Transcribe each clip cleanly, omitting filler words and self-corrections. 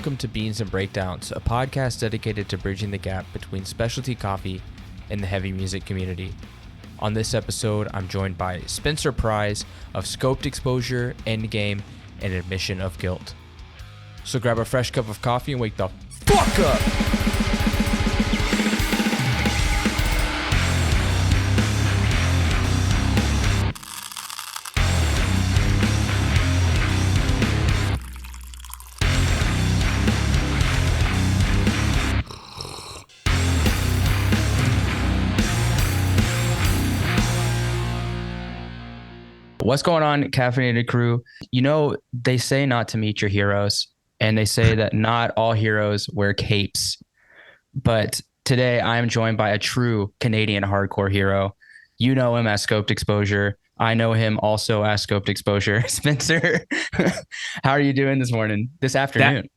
welcome to Beans and Breakdowns, a podcast dedicated to bridging the gap between specialty coffee and the heavy music community. On this episode, I'm joined by Spencer Pries of Scoped Exposure, Endgame, and Admission of Guilt. So grab a fresh cup of coffee and wake the fuck up! What's going on, Caffeinated crew? You know, they say not to meet your heroes, and they say that not all heroes wear capes. But today I am joined by a true Canadian hardcore hero. You know him as Scoped Exposure. I know him also as Scoped Exposure. Spencer, how are you doing this afternoon?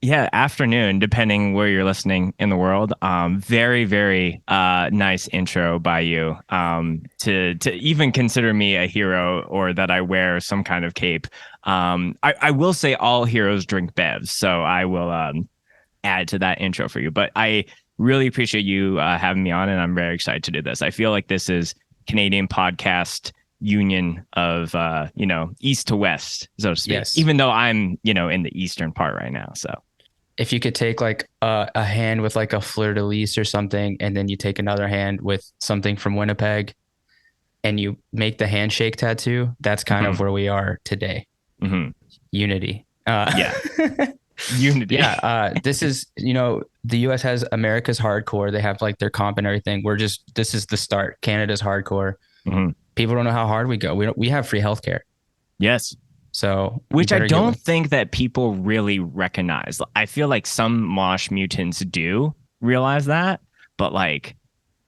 Afternoon, depending where you're listening in the world. Very, very nice intro by you to even consider me a hero or that I wear some kind of cape. I will say all heroes drink bevs, so I will add to that intro for you. But I really appreciate you having me on, and I'm very excited to do this. I feel like this is Canadian podcast union of east to west, so to speak. Yes. Even though I'm in the eastern part right now, so. If you could take like a hand with like a fleur-de-lis or something, and then you take another hand with something from Winnipeg and you make the handshake tattoo, that's kind of where we are today. Mm-hmm. Unity. Unity. This is, the US has America's hardcore. They have like their comp and everything. This is the start. Canada's hardcore. Mm-hmm. People don't know how hard we go. We have free healthcare. Yes. So, which I don't think that people really recognize. I feel like some mosh mutants do realize that, but like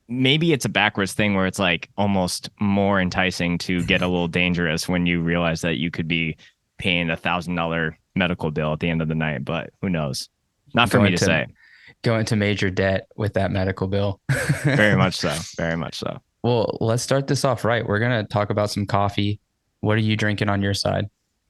maybe it's a backwards thing where it's like almost more enticing to get a little dangerous when you realize that you could be paying $1,000 medical bill at the end of the night. But who knows? Not for me to say. Go into major debt with that medical bill. Very much so. Very much so. Well, let's start this off right. We're going to talk about some coffee. What are you drinking on your side?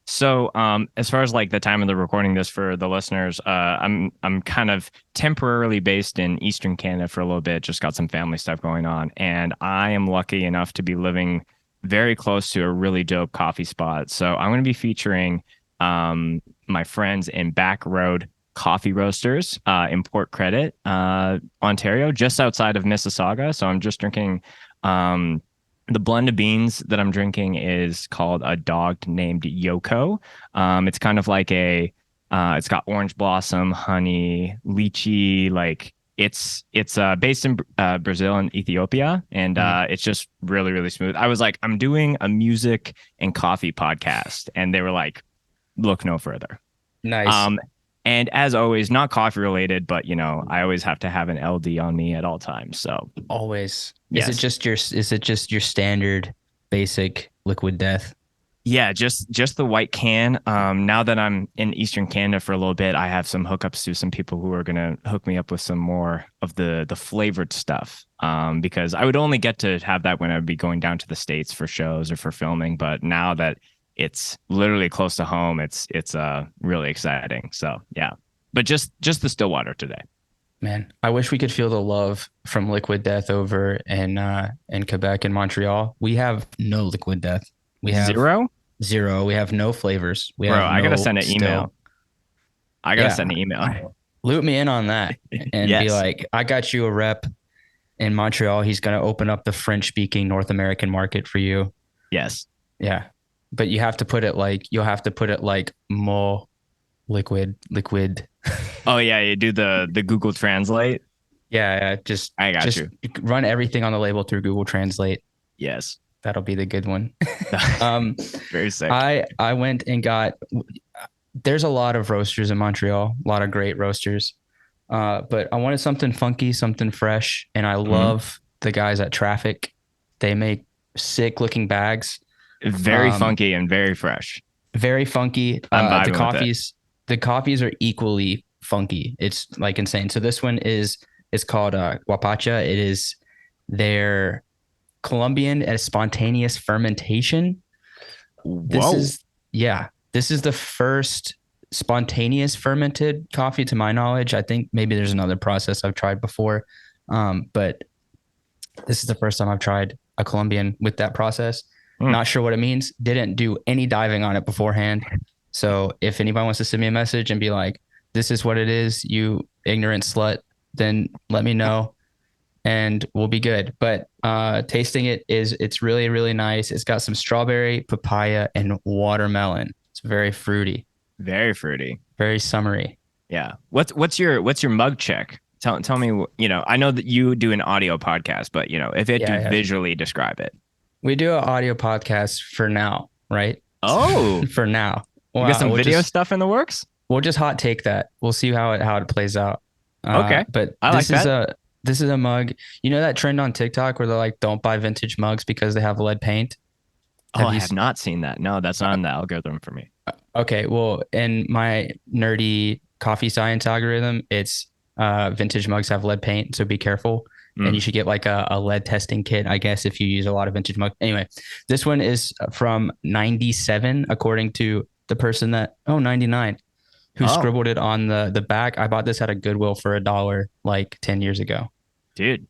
So as far as like the time of the recording this for the listeners, I'm kind of temporarily based in Eastern Canada for a little bit, just got some family stuff going on. And I am lucky enough to be living very close to a really dope coffee spot. So I'm going to be featuring my friends in Back Road Coffee Roasters in Port Credit, Ontario, just outside of Mississauga. So I'm just drinking the blend of beans that I'm drinking is called a dog named Yoko. It's kind of like it's got orange blossom, honey, lychee. Like it's based in Brazil and Ethiopia, and it's just really, really smooth. I was like, I'm doing a music and coffee podcast, and they were like, look no further. Nice. And as always, not coffee related, but I always have to have an LD on me at all times. So always. Yes. Is it just your standard basic Liquid Death? Yeah, just the white can. Now that I'm in Eastern Canada for a little bit, I have some hookups to some people who are gonna hook me up with some more of the flavored stuff. Because I would only get to have that when I would be going down to the States for shows or for filming. But now that it's literally close to home, it's really exciting. So yeah, but just the still water today. Man, I wish we could feel the love from Liquid Death over in Quebec and Montreal. We have no Liquid Death. We have zero. We have no flavors. I gotta send an email. Send an email. Loop me in on that and be like, I got you a rep in Montreal. He's gonna open up the French-speaking North American market for you. Yes. Yeah, but you'll have to put it like more liquid. Oh yeah, you do the Google Translate. Yeah, I got you. Run everything on the label through Google Translate. Yes, that'll be the good one. Very sick. I went and got. There's a lot of roasters in Montreal, a lot of great roasters, but I wanted something funky, something fresh, and I love the guys at Traffic. They make sick looking bags. Very funky and very fresh. Very funky. I'm vibing with it. The coffees are equally funky. It's like insane. So this one is called Guapacha. It is their Colombian and spontaneous fermentation. Whoa. This is the first spontaneous fermented coffee to my knowledge. I think maybe there's another process I've tried before. But this is the first time I've tried a Colombian with that process. Not sure what it means. Didn't do any diving on it beforehand. So if anybody wants to send me a message and be like, this is what it is, you ignorant slut, then let me know and we'll be good. But tasting it's really, really nice. It's got some strawberry, papaya, and watermelon. It's very fruity. Very fruity. Very summery. Yeah. What's your mug check? Tell me, I know that you do an audio podcast, but if it to visually describe it. We do an audio podcast for now, right? Oh, for now. You got some video stuff in the works? We'll just hot take that. We'll see how it plays out. Okay. But this is a mug. You know that trend on TikTok where they're like, don't buy vintage mugs because they have lead paint? I have not seen that. No, that's not in the algorithm for me. Okay. Well, in my nerdy coffee science algorithm, it's vintage mugs have lead paint. So be careful. And you should get like a lead testing kit, I guess, if you use a lot of vintage mugs. Anyway, this one is from 97, according to the person 99, who scribbled it on the back. I bought this at a Goodwill for $1 like 10 years ago. Dude.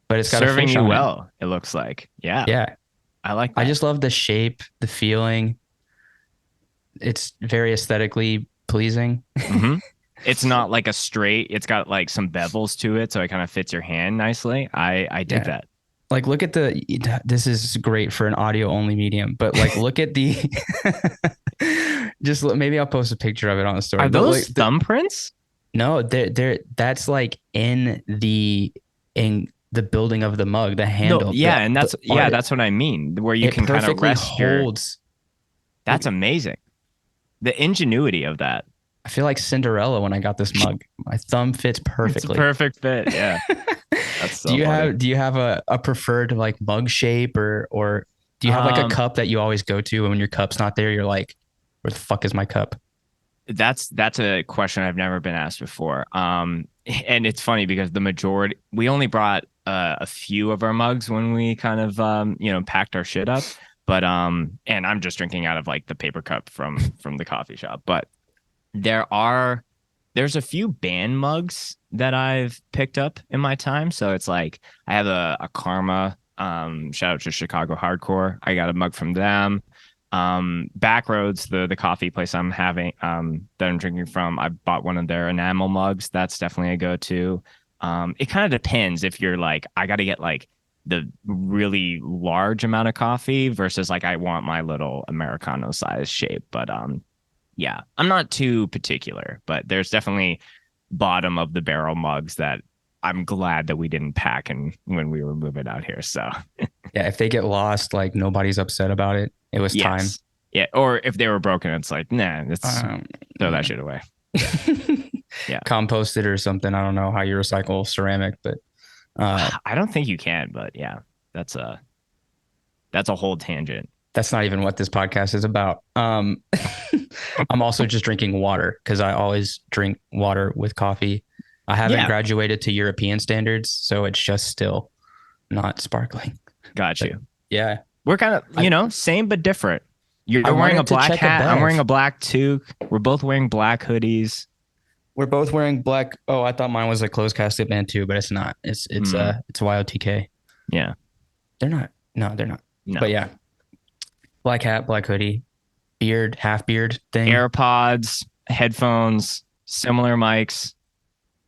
But it's got serving a fish you on well, it looks like. Yeah. Yeah. I like that. I just love the shape, the feeling. It's very aesthetically pleasing. Mm-hmm. It's not like a straight, it's got like some bevels to it, so it kind of fits your hand nicely. I dig that. Like, look at this is great for an audio only medium, but like, look at the, maybe I'll post a picture of it on the story. Are those thumbprints? No, that's like in the building of the mug, the handle. No, yeah, and that's what I mean, where you can kind of rest holds. That's amazing. The ingenuity of that. I feel like Cinderella when I got this mug. My thumb fits perfectly. It's a perfect fit. Yeah. That's so do you have a preferred like mug shape or do you have like a cup that you always go to, and when your cup's not there, you're like, where the fuck is my cup? That's a question I've never been asked before. And it's funny because we only brought a few of our mugs when we kind of packed our shit up. But and I'm just drinking out of like the paper cup from the coffee shop. But there's a few band mugs that I've picked up in my time. So it's like I have a Karma, shout out to Chicago Hardcore. I got a mug from them. Backroads, the coffee place I'm having that I'm drinking from, I bought one of their enamel mugs. That's definitely a go-to. It kind of depends if you're like, I got to get like the really large amount of coffee versus like I want my little Americano size shape. But yeah, I'm not too particular, but there's definitely bottom of the barrel mugs that I'm glad that we didn't pack when we were moving out here. So yeah, if they get lost, like nobody's upset about it. It was time. Yeah. Or if they were broken, it's like, nah, throw that shit away. Yeah. Compost it or something. I don't know how you recycle ceramic, but I don't think you can, but yeah, that's a whole tangent. That's not even what this podcast is about. I'm also just drinking water because I always drink water with coffee. I haven't graduated to European standards, so it's just still not sparkling. Got you. Yeah. We're kind of, same but different. You're wearing a black hat. I'm wearing a black toque. We're both wearing black hoodies. We're both wearing black. Oh, I thought mine was a closed casket band too, but it's not. It's YOTK. Yeah. They're not. No, they're not. No. But yeah. Black hat, black hoodie, beard, half beard thing. AirPods, headphones, similar mics.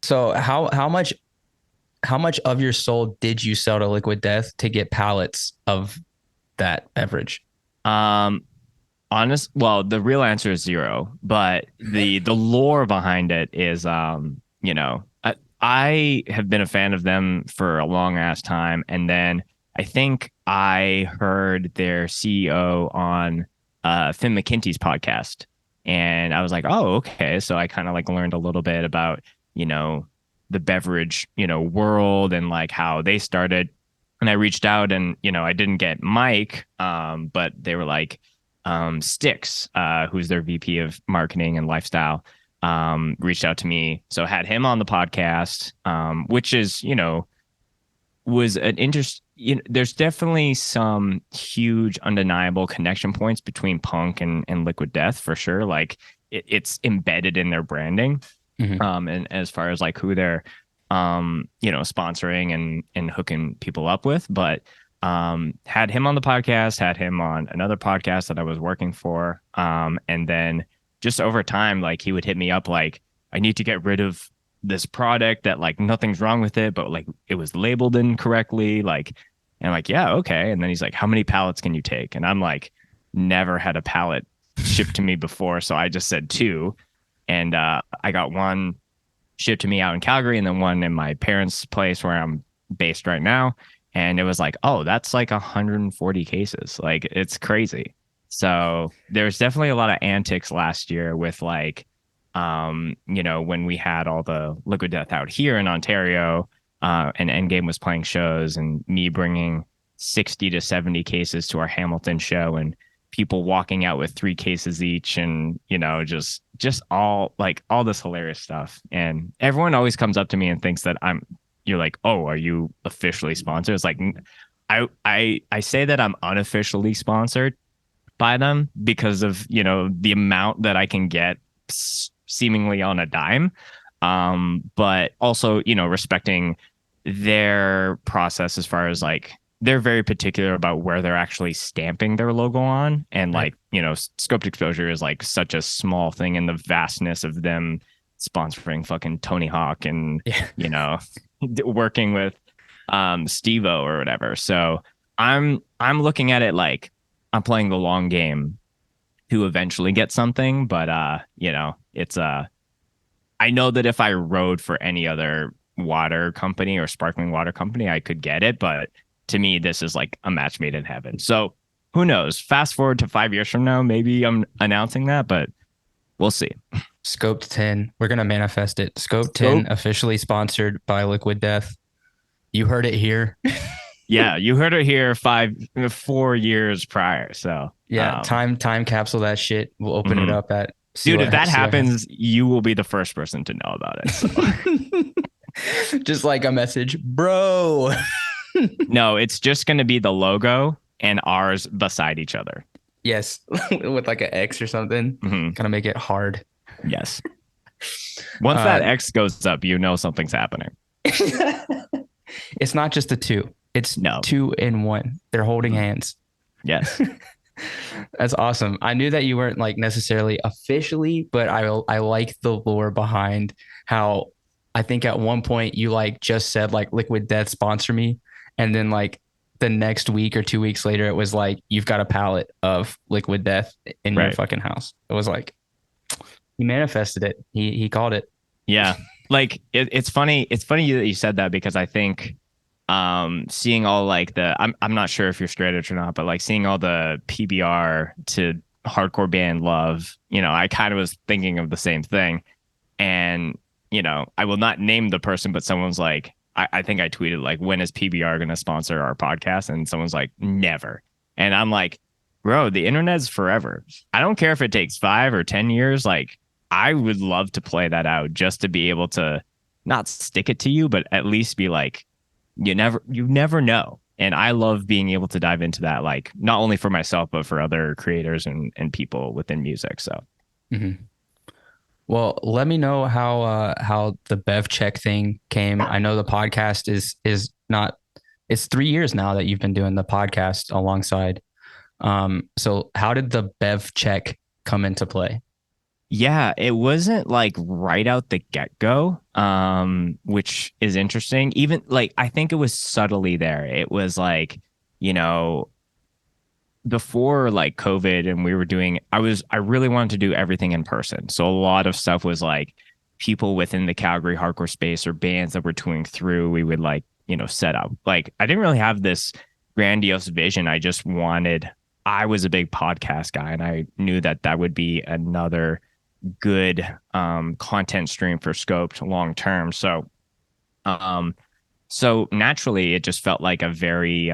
So how much of your soul did you sell to Liquid Death to get pallets of that beverage? Well, the real answer is 0, but the lore behind it is, I have been a fan of them for a long ass time. And then I think I heard their CEO on Finn McKenty's podcast, and I was like, oh, okay. So I kind of like learned a little bit about, the beverage, world and like how they started. And I reached out and, I didn't get Mike, but they were like, Sticks, who's their VP of marketing and lifestyle, reached out to me. So had him on the podcast, which is, was an interest. There's definitely some huge undeniable connection points between punk and Liquid Death for sure. Like it's embedded in their branding. Mhm. And as far as like who they're sponsoring and hooking people up with. But had him on the podcast, had him on another podcast that I was working for. And then just over time, like he would hit me up like, I need to get rid of this product that like nothing's wrong with it, but like it was labeled incorrectly. Like, and I'm like, yeah, okay. And then he's like, how many pallets can you take? And I'm like, never had a pallet shipped to me before. So I just said two. And I got one shipped to me out in Calgary and then one in my parents' place where I'm based right now. And it was like, oh, that's like 140 cases. Like, it's crazy. So there's definitely a lot of antics last year with like, when we had all the Liquid Death out here in Ontario, and Endgame was playing shows and me bringing 60 to 70 cases to our Hamilton show and people walking out with 3 cases each and, just all this hilarious stuff. And everyone always comes up to me and thinks that you're like, oh, are you officially sponsored? It's like, I say that I'm unofficially sponsored by them because of, the amount that I can get seemingly on a dime. But also, respecting their process as far as like, they're very particular about where they're actually stamping their logo on. And Right. like, scoped exposure is like such a small thing in the vastness of them sponsoring fucking Tony Hawk and, Yeah. working with Steve-O or whatever. So I'm looking at it like I'm playing the long game to eventually get something. But it's I know that if I rode for any other water company or sparkling water company, I could get it. But to me, this is like a match made in heaven. So who knows? Fast forward to 5 years from now, maybe I'm announcing that, but we'll see. Scoped 10. We're going to manifest it. Scoped 10 officially sponsored by Liquid Death. You heard it here. Yeah, you heard it here 4 years prior. So yeah, time capsule that shit. We'll open it up at dude, if that happens, you will be the first person to know about it. So. Just like a message, bro. No, it's just going to be the logo and ours beside each other. Yes, with like an X or something. Kind of make it hard. Yes. Once that X goes up, something's happening. It's not just the two. It's 2 in 1. They're holding hands. Yes. That's awesome. I knew that you weren't like necessarily officially, but I like the lore behind how I think at one point you like just said like Liquid Death sponsor me. And then like the next week or 2 weeks later, it was like, you've got a pallet of Liquid Death in your fucking house. It was like, he manifested it. He called it. Yeah. Like it's funny. It's funny that you said that because I think seeing all like I'm not sure if you're straight edge or not, but like seeing all the PBR to hardcore band love, I kind of was thinking of the same thing. And, I will not name the person, but someone's like, I think I tweeted like, when is PBR going to sponsor our podcast? And someone's like, never. And I'm like, bro, the internet's forever. I don't care if it takes 5 or 10 years. Like, I would love to play that out just to be able to not stick it to you, but at least be like, you never know. And I love being able to dive into that, like not only for myself, but for other creators and people within music. So, Well, let me know how the Bev check thing came. I know the podcast is not, it's 3 years now that you've been doing the podcast alongside. So how did the Bev check come into play? Yeah, it wasn't like right out the get-go, which is interesting. Even like I think it was subtly there. It was like, before like COVID and we were doing, I really wanted to do everything in person. So a lot of stuff was like people within the Calgary hardcore space or bands that were touring through, we would like, set up. Like I didn't really have this grandiose vision. I was a big podcast guy and I knew that would be another good content stream for Scoped long term. So naturally it just felt like a very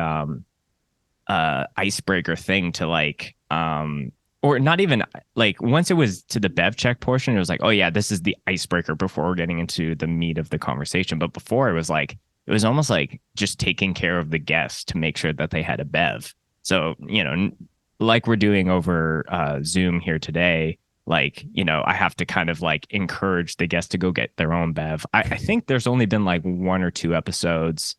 icebreaker thing to like or not even like once it was to the Bev check portion, it was like, oh yeah, this is the icebreaker before we're getting into the meat of the conversation. But before it was almost like just taking care of the guests to make sure that they had a Bev. So, like we're doing over Zoom here today, like, I have to kind of like encourage the guests to go get their own bev. I think there's only been like one or two episodes.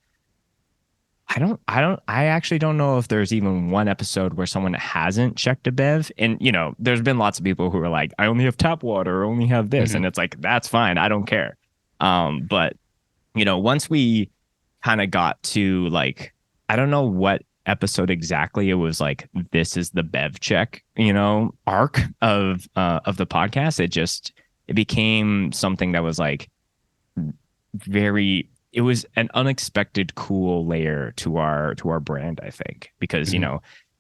I actually don't know if there's even one episode where someone hasn't checked a bev. And, there's been lots of people who are like, I only have tap water, or only have this. And it's like, that's fine. I don't care. But, once we kind of got to like, I don't know what episode exactly it was, like, this is the bev check, arc of the podcast. It became something that was like it was an unexpected cool layer to our brand, I think, because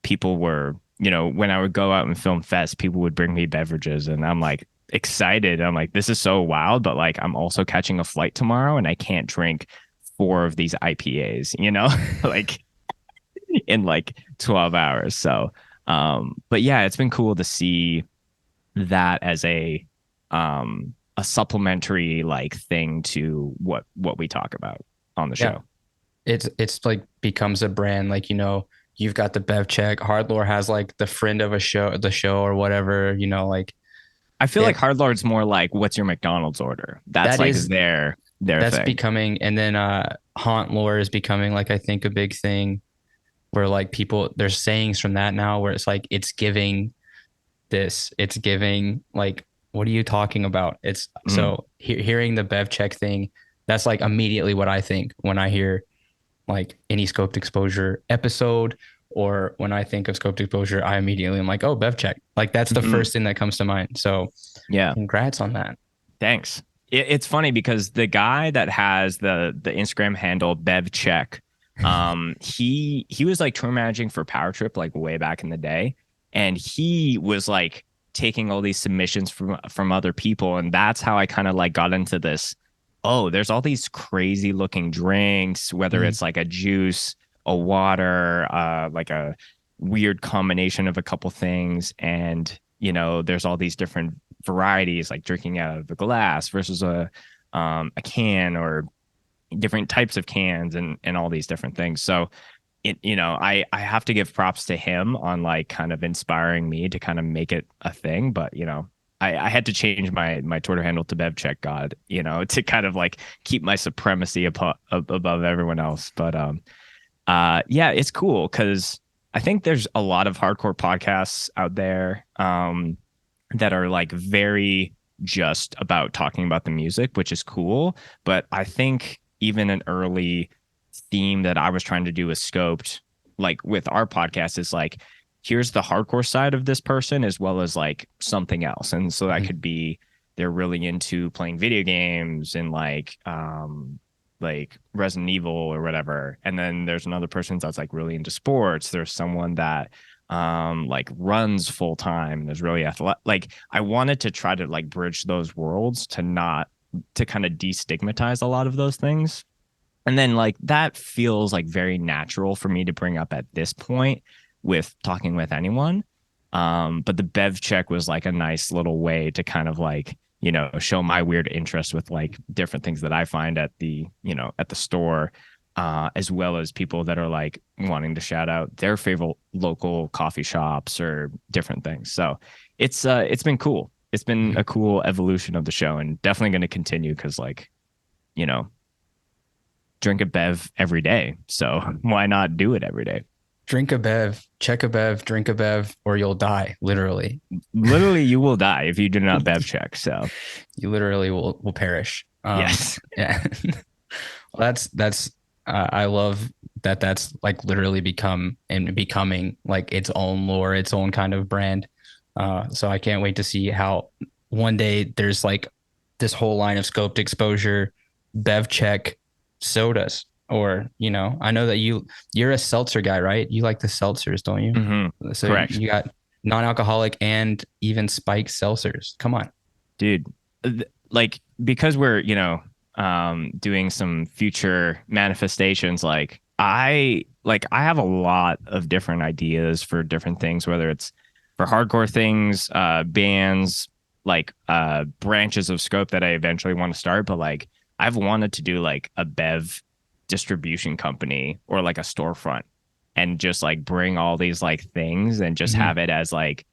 people were, when I would go out and film fest, people would bring me beverages, and I'm like excited. I'm like, this is so wild, but like I'm also catching a flight tomorrow and I can't drink 4 of these IPAs, like in like 12 hours. So but yeah, it's been cool to see that as a supplementary like thing to what we talk about on the show. It's like becomes a brand. Like, you've got the bev check. Hardlore has like the friend of the show or whatever, like I feel like Hardlore's more like, what's your McDonald's order? That's like their that's thing. becoming, and then haunt lore is becoming like, I think, a big thing where like people, there's sayings from that now where it's like, it's giving like, what are you talking about? It's so hearing the bev check thing, that's like immediately what I think when I hear like any scoped exposure episode, or when I think of scoped exposure, I immediately am like, oh, bev check. Like that's the first thing that comes to mind. So yeah, congrats on that. Thanks. It's funny because the guy that has the Instagram handle bev check, he was like tour managing for Power Trip like way back in the day, and he was like taking all these submissions from other people, and that's how I kind of like got into this. Oh, there's all these crazy looking drinks, whether it's like a juice, a water, like a weird combination of a couple things, and there's all these different varieties, like drinking out of a glass versus a can, or different types of cans, and all these different things. So I have to give props to him on like kind of inspiring me to kind of make it a thing. But I had to change my Twitter handle to BevCheck God, to kind of like keep my supremacy above everyone else. But yeah, it's cool because I think there's a lot of hardcore podcasts out there that are like very just about talking about the music, which is cool. But I think even an early theme that I was trying to do with Scoped, like with our podcast, is like, here's the hardcore side of this person as well as like something else. And so that could be they're really into playing video games and like Resident Evil or whatever. And then there's another person that's like really into sports. There's someone that like runs full time. There's really athletic. Like I wanted to try to like bridge those worlds to kind of destigmatize a lot of those things. And then like that feels like very natural for me to bring up at this point with talking with anyone. But the bev check was like a nice little way to kind of like, show my weird interest with like different things that I find at the store, as well as people that are like wanting to shout out their favorite local coffee shops or different things. So it's been cool. It's been a cool evolution of the show, and definitely going to continue because like, drink a bev every day. So why not do it every day? Drink a bev, check a bev, drink a bev, or you'll die. Literally, you will die if you do not bev check. So you literally will perish. Yes. Yeah. Well, that's I love that. That's like literally becoming like its own lore, its own kind of brand. So I can't wait to see how one day there's like this whole line of scoped exposure, bev check sodas. Or, I know that you're a seltzer guy, right? You like the seltzers, don't you? Mm-hmm. So correct. You got non-alcoholic and even spiked seltzers. Come on, dude. Like, because we're, doing some future manifestations, like I have a lot of different ideas for different things, whether it's for hardcore things, bands, like branches of scope that I eventually want to start. But like I've wanted to do like a bev distribution company or like a storefront, and just like bring all these like things and just have it as like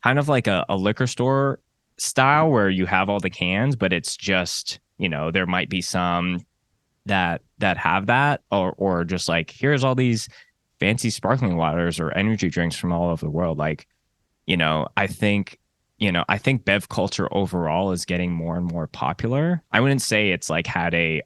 kind of like a liquor store style where you have all the cans, but it's just, you know, there might be some that have that, or just like, here's all these fancy sparkling waters or energy drinks from all over the world. Like, you know, I think bev culture overall is getting more and more popular. I wouldn't say it's like had a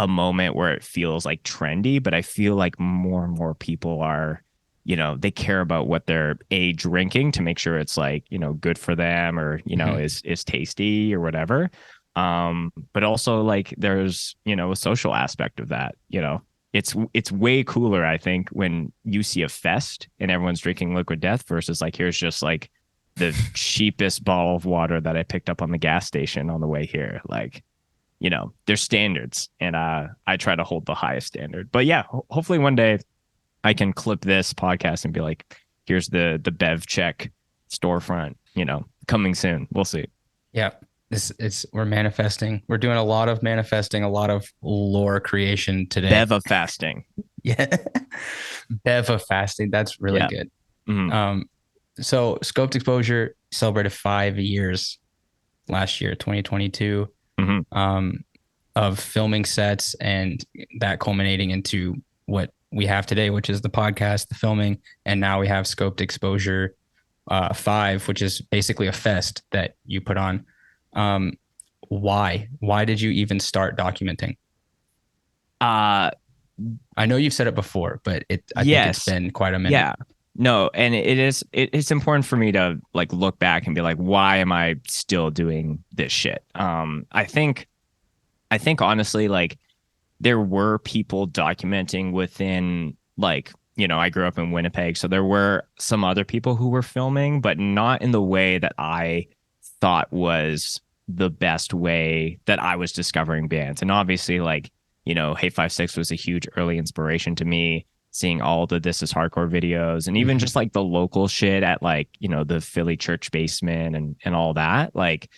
moment where it feels like trendy, but I feel like more and more people are, you know, they care about what they're drinking to make sure it's like, you know, good for them, or, you know, is tasty or whatever. But also like there's, you know, a social aspect of that, you know. It's way cooler, I think, when you see a fest and everyone's drinking Liquid Death versus like, here's just like the cheapest bottle of water that I picked up on the gas station on the way here. Like, you know, there's standards, and I try to hold the highest standard. But yeah, hopefully one day I can clip this podcast and be like, here's the Bev Check storefront, you know, coming soon. We'll see. Yeah. We're manifesting. We're doing a lot of manifesting, a lot of lore creation today. Bev of fasting. Yeah. Bev of fasting. That's really good. Mm-hmm. So Scoped Exposure celebrated 5 years last year, 2022, of filming sets, and that culminating into what we have today, which is the podcast, the filming, and now we have Scoped Exposure 5, which is basically a fest that you put on. Why did you even start documenting? I know you've said it before, but I think it's been quite a minute. Yeah. No, and it's important for me to like look back and be like, why am I still doing this shit? I think honestly, like, there were people documenting within, like, you know, I grew up in Winnipeg, so there were some other people who were filming, but not in the way that I thought was the best way that I was discovering bands. And obviously, like, you know, Hey 5 6 was a huge early inspiration to me, seeing all the This Is Hardcore videos, and even just like the local shit at, like, you know, the Philly church basement and all that. Like,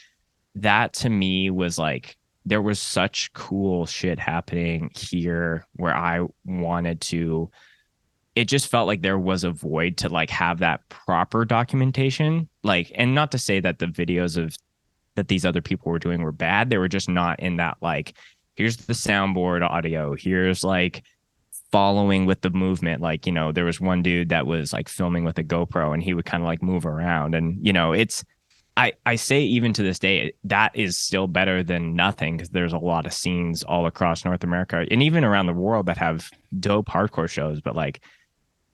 that to me was like, there was such cool shit happening here where I wanted to, it just felt like there was a void to like have that proper documentation. Like, and not to say that the videos of that these other people were doing were bad. They were just not in that, like, here's the soundboard audio, here's like following with the movement. Like, you know, there was one dude that was like filming with a GoPro and he would kind of like move around. And, you know, it's, I say even to this day, that is still better than nothing, because there's a lot of scenes all across North America and even around the world that have dope hardcore shows. But like,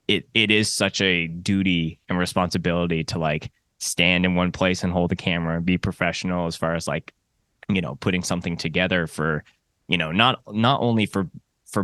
it is such a duty and responsibility to like stand in one place and hold the camera and be professional as far as like, you know, putting something together for, you know, not only for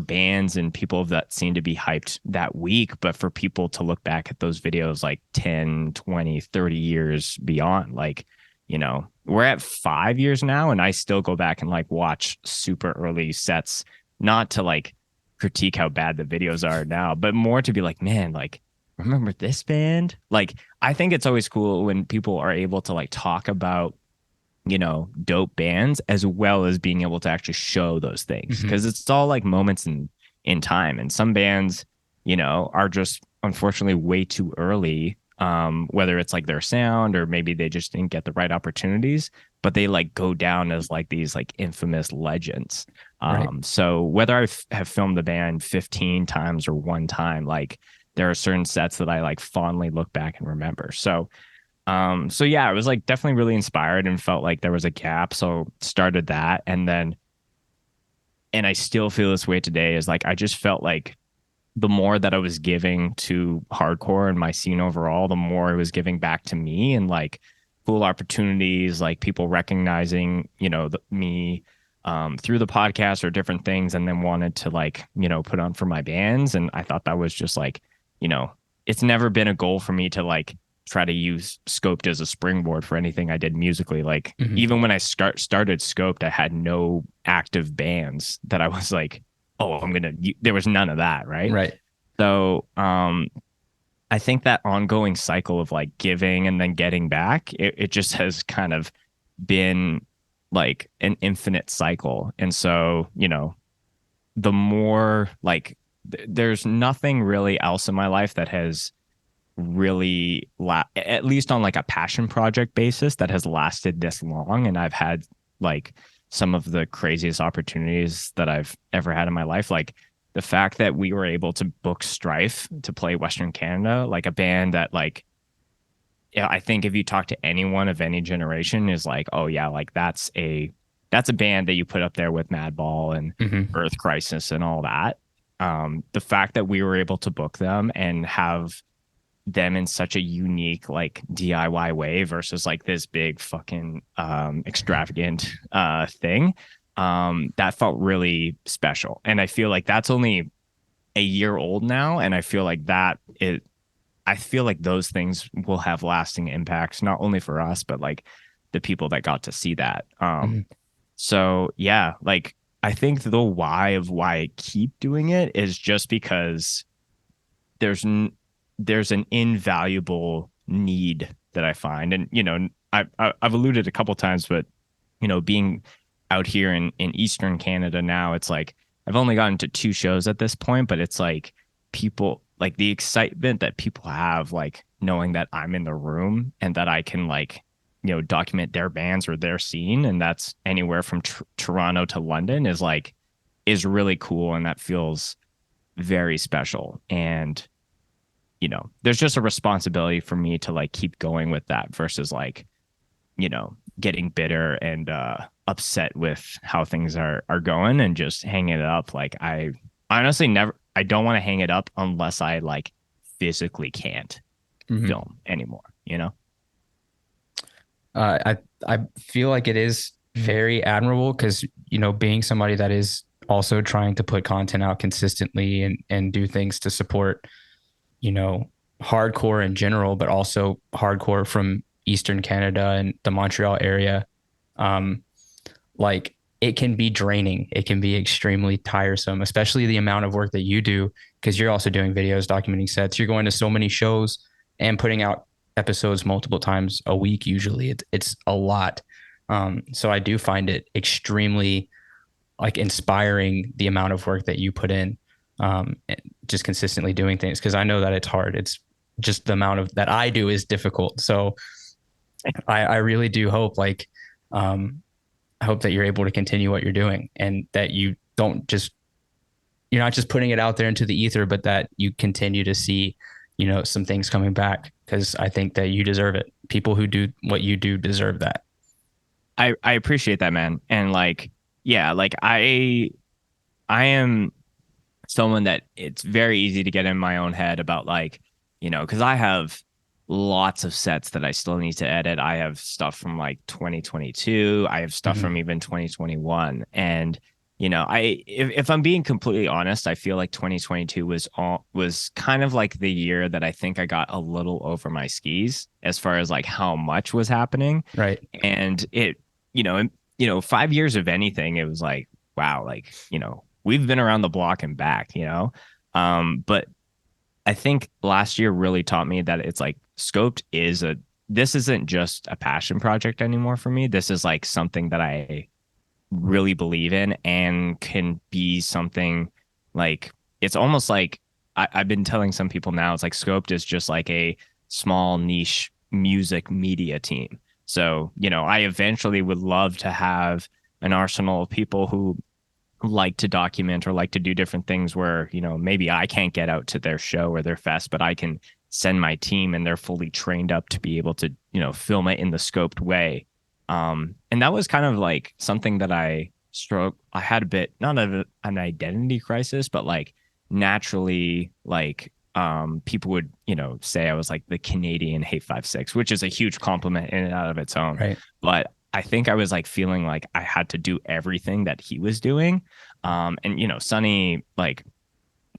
bands and people that seem to be hyped that week, but for people to look back at those videos like 10, 20, 30 years beyond. Like, you know, we're at 5 years now, and I still go back and like watch super early sets, not to like critique how bad the videos are now, but more to be like, man, like, remember this band? Like, I think it's always cool when people are able to like talk about, you know, dope bands as well as being able to actually show those things, because it's all like moments in time. And some bands, you know, are just unfortunately way too early, whether it's like their sound or maybe they just didn't get the right opportunities, but they like go down as like these like infamous legends. Right. So whether I have filmed the band 15 times or one time, like, there are certain sets that I like fondly look back and remember. So yeah, I was like definitely really inspired and felt like there was a gap. So started that. And I still feel this way today, is like, I just felt like the more that I was giving to hardcore and my scene overall, the more it was giving back to me, and like cool opportunities, like people recognizing, you know, me through the podcast or different things, and then wanted to like, you know, put on for my bands. And I thought that was just like, you know, it's never been a goal for me to like try to use Scoped as a springboard for anything I did musically. Like, even when I started Scoped, I had no active bands that I was like, oh, there was none of that. Right. So, I think that ongoing cycle of like giving and then getting back, it just has kind of been like an infinite cycle. And so, you know, the more like, there's nothing really else in my life that has really at least on like a passion project basis that has lasted this long. And I've had like some of the craziest opportunities that I've ever had in my life. Like the fact that we were able to book Strife to play Western Canada, like a band that like, yeah, I think if you talk to anyone of any generation is like, oh yeah, like that's a band that you put up there with Madball and Hmm. Earth Crisis and all that. The fact that we were able to book them and have them in such a unique like DIY way versus like this big fucking extravagant thing, that felt really special. And I feel like that's only a year old now, and I feel like I feel like those things will have lasting impacts not only for us but like the people that got to see that. Hmm. So yeah, like I think the why of why I keep doing it is just because there's there's an invaluable need that I find. And I've alluded a couple times, but being out here in Eastern Canada now, it's like I've only gotten to two shows at this point, but it's like people like the excitement that people have, like knowing that I'm in the room and that I can like document their bands or their scene, and that's anywhere from Toronto to London, is really cool, and that feels very special. And there's just a responsibility for me to like keep going with that versus like, getting bitter and upset with how things are going and just hanging it up. Like I honestly I don't want to hang it up unless I like physically can't Hmm. film anymore. I feel like it is very admirable because being somebody that is also trying to put content out consistently and do things to support you know hardcore in general, but also hardcore from Eastern Canada and the Montreal area. Um, like it can be draining. It can be extremely tiresome, especially the amount of work that you do because you're also doing videos, documenting sets. You're going to so many shows and putting out episodes multiple times a week. Usually, it's a lot. So I do find it extremely like inspiring the amount of work that you put in, just consistently doing things because I know that it's hard. It's just the amount of that I do is difficult. So I really do hope um, I hope that you're able to continue what you're doing and that you're not just putting it out there into the ether, but that you continue to see, some things coming back because I think that you deserve it. People who do what you do deserve that. I appreciate that, man. And like, yeah, like I am someone that it's very easy to get in my own head about like, because I have lots of sets that I still need to edit. I have stuff from like 2022. I have stuff Mm-hmm. from even 2021. And, if I'm being completely honest, I feel like 2022 was kind of like the year that I think I got a little over my skis as far as like how much was happening. Right. And and, 5 years of anything, it was like, wow, like, we've been around the block and back. But I think last year really taught me that it's like Scoped this isn't just a passion project anymore for me. This is like something that I really believe in and can be something like, it's almost like I've been telling some people now, it's like Scoped is just like a small niche music media team. So, I eventually would love to have an arsenal of people who like to document or like to do different things where, maybe I can't get out to their show or their fest, but I can send my team and they're fully trained up to be able to, film it in the scoped way. And that was kind of like something that I had a bit, not an identity crisis, but like naturally, like, people would, say I was like the Canadian Hate 56, which is a huge compliment in and out of its own. Right. But I think I was like feeling like I had to do everything that he was doing. And Sonny, like,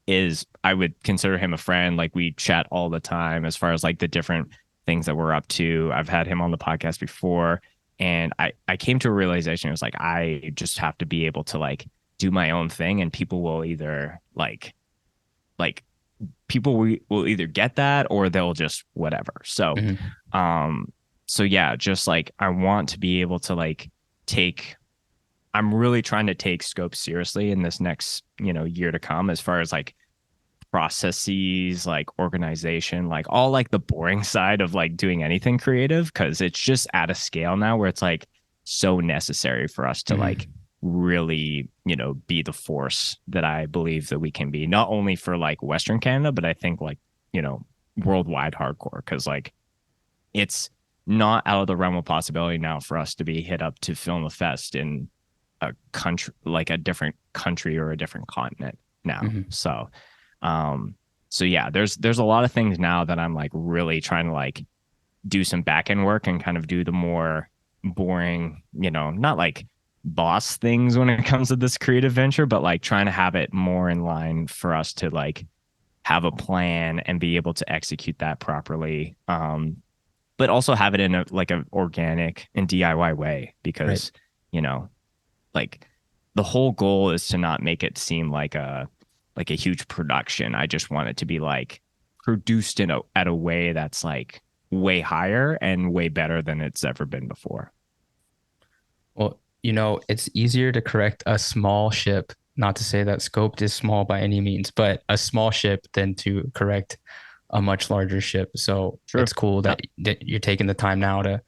I would consider him a friend. Like we chat all the time as far as like the different things that we're up to. I've had him on the podcast before, and I came to a realization. It was like I just have to be able to like do my own thing, and people will either like people will either get that or they'll just whatever. So, Mm-hmm. um, so yeah, just like I want to be able to like take. I'm really trying to take scope seriously in this next year to come, as far as like processes, like organization, like all like the boring side of like doing anything creative, because it's just at a scale now where it's like so necessary for us to like really, be the force that I believe that we can be, not only for like Western Canada, but I think like, worldwide hardcore, because like it's not out of the realm of possibility now for us to be hit up to film a fest in a country, like a different country or a different continent now. So yeah, there's a lot of things now that I'm like really trying to like do some back end work and kind of do the more boring, not like boss things when it comes to this creative venture, but like trying to have it more in line for us to like have a plan and be able to execute that properly. But also have it in a like an organic and DIY way, because, like the whole goal is to not make it seem like a huge production. I just want it to be like produced at a way that's like way higher and way better than it's ever been before. Well, it's easier to correct a small ship, not to say that Scoped is small by any means, but a small ship than to correct a much larger ship. So True. It's cool that you're taking the time now to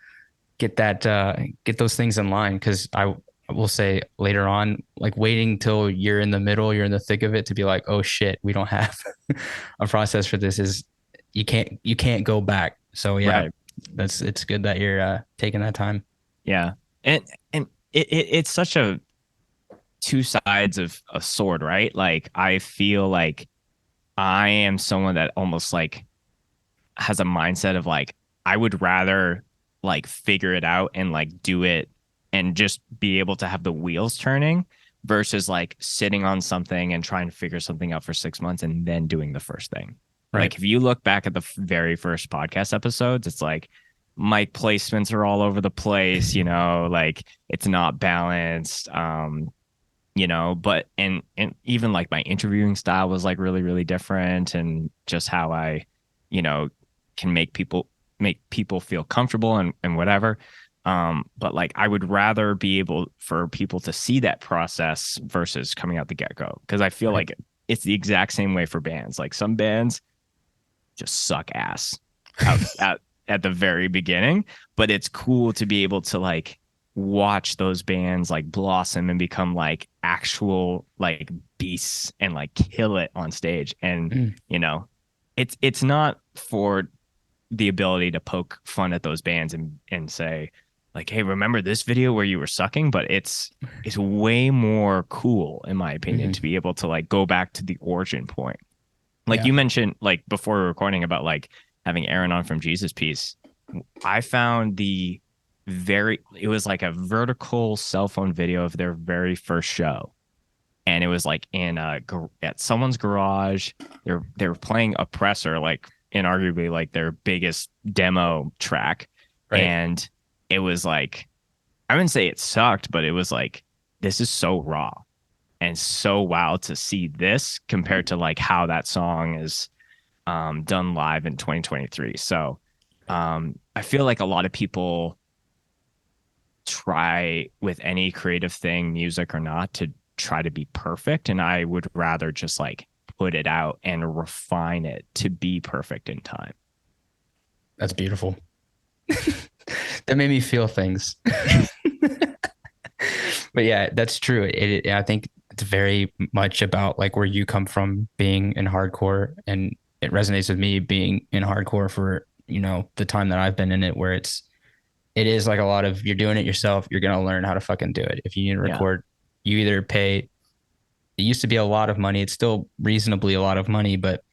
get those things in line. Cause I will say later on, like waiting till you're in the middle, you're in the thick of it to be like, oh shit, we don't have a process for this, is you can't go back. So yeah, right. it's good that you're taking that time. Yeah. And it's such a two sides of a sword, right? Like I feel like I am someone that almost like has a mindset of like, I would rather like figure it out and like do it and just be able to have the wheels turning versus like sitting on something and trying to figure something out for 6 months and then doing the first thing. Right. Like if you look back at the very first podcast episodes, it's like mic placements are all over the place, like it's not balanced. But and even like my interviewing style was like really, really different, and just how I, can make people feel comfortable and whatever. But like I would rather be able for people to see that process versus coming out the get-go, because I feel like it's the exact same way for bands. Like some bands just suck ass at the very beginning, but it's cool to be able to like watch those bands like blossom and become like actual like beasts and like kill it on stage. And it's not for the ability to poke fun at those bands and say like, hey, remember this video where you were sucking? But it's way more cool, in my opinion, to be able to like go back to the origin point. Like you mentioned like before we were recording about like having Aaron on from Jesus Piece. I found it was like a vertical cell phone video of their very first show. And it was like at someone's garage. They were playing Oppressor, like inarguably like their biggest demo track. Right. And it was like, I wouldn't say it sucked, but it was like, this is so raw and so wild to see this compared to like how that song is done live in 2023. So I feel like a lot of people try with any creative thing, music or not, to try to be perfect. And I would rather just like put it out and refine it to be perfect in time. That's beautiful. That made me feel things. But yeah, that's true. I think it's very much about like where you come from being in hardcore, and it resonates with me being in hardcore for, the time that I've been in it, where it is like a lot of, you're doing it yourself. You're going to learn how to fucking do it. If you need to record, you either pay, it used to be a lot of money. It's still reasonably a lot of money, but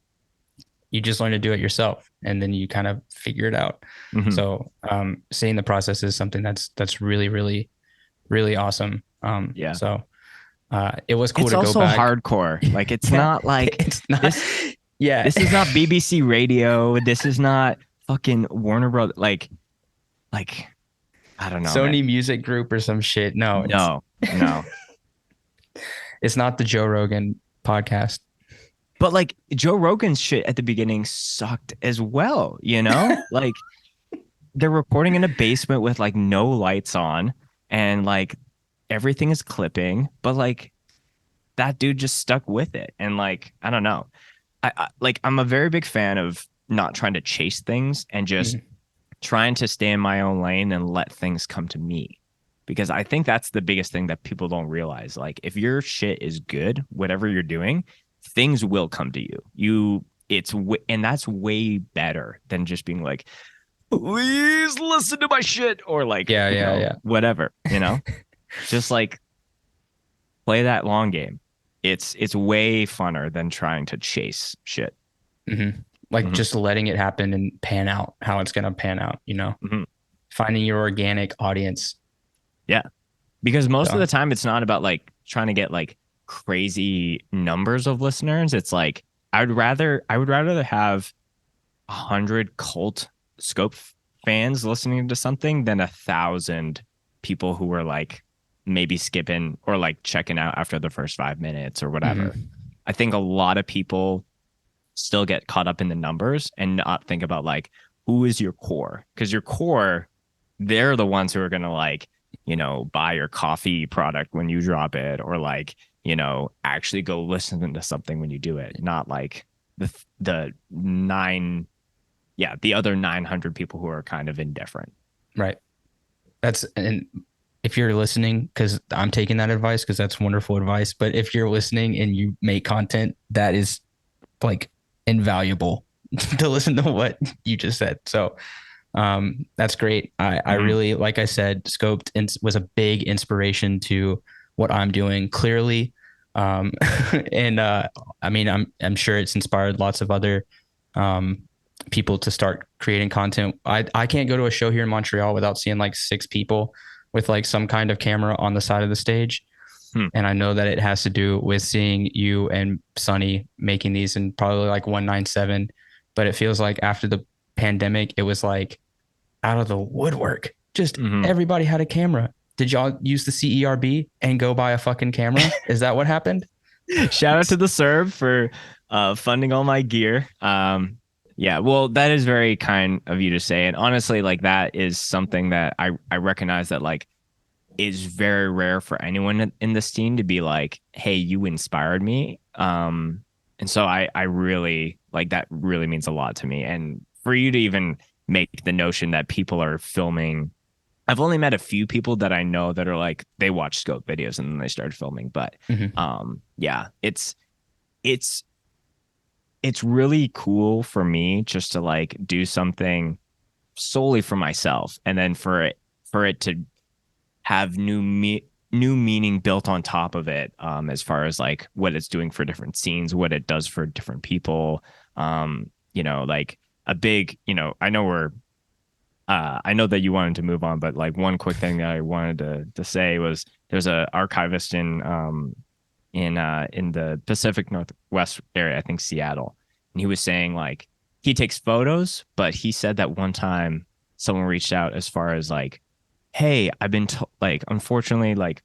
you just learn to do it yourself and then you kind of figure it out. Mm-hmm. So, seeing the process is something that's really, really, really awesome. So, it was cool it's to go back. It's also hardcore. Like, it's not like, it's not, this is not BBC Radio. This is not fucking Warner Brothers. Like, I don't know. Sony Music Group or some shit. No. It's not the Joe Rogan podcast. But like Joe Rogan's shit at the beginning sucked as well, like they're recording in a basement with like no lights on and like everything is clipping, but like that dude just stuck with it. And like, I don't know. I'm a very big fan of not trying to chase things and just Mhm. trying to stay in my own lane and let things come to me. Because I think that's the biggest thing that people don't realize. Like if your shit is good, whatever you're doing, things will come to you. And that's way better than just being like, please listen to my shit or like, Yeah, yeah, yeah. whatever, just like play that long game. It's way funner than trying to chase shit. Hmm. Like Hmm. just letting it happen and pan out how it's gonna pan out, Hmm. finding your organic audience. Yeah. Because most of So the time it's not about like trying to get like crazy numbers of listeners. It's like I would rather have 100 cult scope fans listening to something than 1,000 people who were like maybe skipping or like checking out after the first 5 minutes or whatever. mhm. I think a lot of people still get caught up in the numbers and not think about like who is your core, because your core, they're the ones who are going to like buy your coffee product when you drop it, or like actually go listen to something when you do it, not like the nine yeah the other 900 people who are kind of indifferent. Right. That's and if you're listening, because I'm taking that advice because that's wonderful advice. But if you're listening and you make content, that is like invaluable to listen to what you just said. So that's great. I Mm-hmm. really, like I said, Scoped was a big inspiration to what I'm doing clearly. Um, and I mean, I'm sure it's inspired lots of other um, people to start creating content. I can't go to a show here in Montreal without seeing like 6 people with like some kind of camera on the side of the stage. Hmm. And I know that it has to do with seeing you and Sonny making these in probably like 197. But it feels like after the pandemic, it was like out of the woodwork. Just Mm-hmm. everybody had a camera. Did y'all use the CERB and go buy a fucking camera? Is that what happened? Shout out to the Serb for funding all my gear. Yeah, well, that is very kind of you to say. And honestly, like that is something that I recognize that like is very rare for anyone in the scene to be like, hey, you inspired me. And so I really like that really means a lot to me. And for you to even make the notion that people are filming, I've only met a few people that I know that are like they watch scope videos and then they started filming. But Mm-hmm. yeah, it's it's really cool for me just to like do something solely for myself, and then for it to have new meaning built on top of it, as far as like what it's doing for different scenes, what it does for different people. Like a big, I know that you wanted to move on, but like one quick thing that I wanted to say was there's a archivist in the Pacific Northwest area, I think Seattle, and he was saying like he takes photos, but he said that one time someone reached out as far as like, hey, I've been like unfortunately like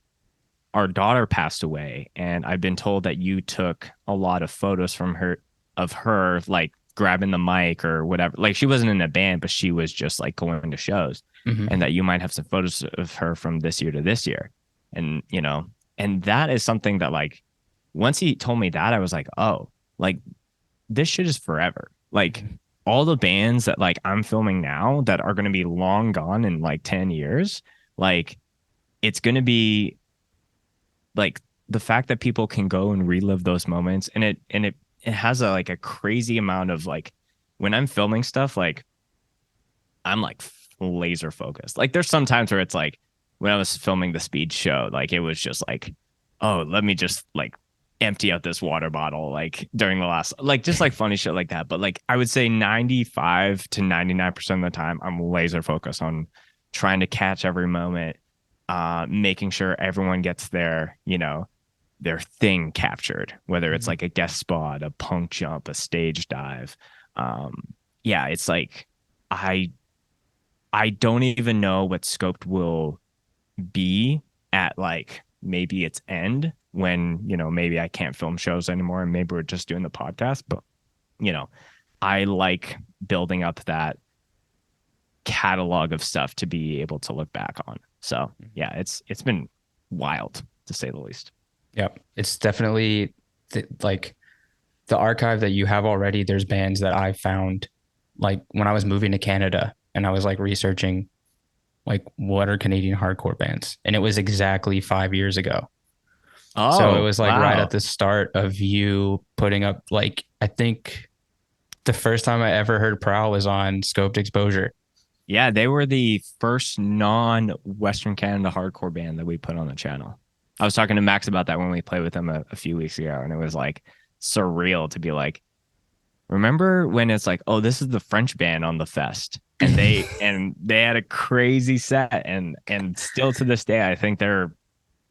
our daughter passed away, and I've been told that you took a lot of photos from her of her like grabbing the mic or whatever. Like she wasn't in a band, but she was just like going to shows, and Mm-hmm. that you might have some photos of her from this year to this year. And and that is something that like once he told me that, I was like, oh, like this shit is forever. Like Mm-hmm. all the bands that like I'm filming now that are going to be long gone in like 10 years, like it's going to be like the fact that people can go and relive those moments, and it has a like a crazy amount of like when I'm filming stuff, like I'm like laser focused. Like there's some times where it's like when I was filming the speed show, like it was just like, oh, let me just like empty out this water bottle like during the last like just like funny shit like that. But like I would say 95 to 99% of the time I'm laser focused on trying to catch every moment, making sure everyone gets their thing captured, whether it's Mm-hmm. like a guest spot, a punk jump, a stage dive. Um, yeah, it's like I I don't even know what Scoped will be at like maybe its end when, maybe I can't film shows anymore and maybe we're just doing the podcast. But, you know, I like building up that catalog of stuff to be able to look back on. So yeah, it's been wild to say the least. Yep. It's definitely like the archive that you have already, there's bands that I found like when I was moving to Canada and I was like researching like what are Canadian hardcore bands, and it was exactly 5 years ago. So it Oh, was like right at wow. the start of you putting up like I think the first time I ever heard Prowl was on Scoped Exposure. Yeah, they were the first non-Western Canada hardcore band that we put on the channel. I was talking to Max about that when we played with them a few weeks ago, and it was like surreal to be like, remember when it's like, oh, this is the French band on the fest, and they had a crazy set, and still to this day, I think they're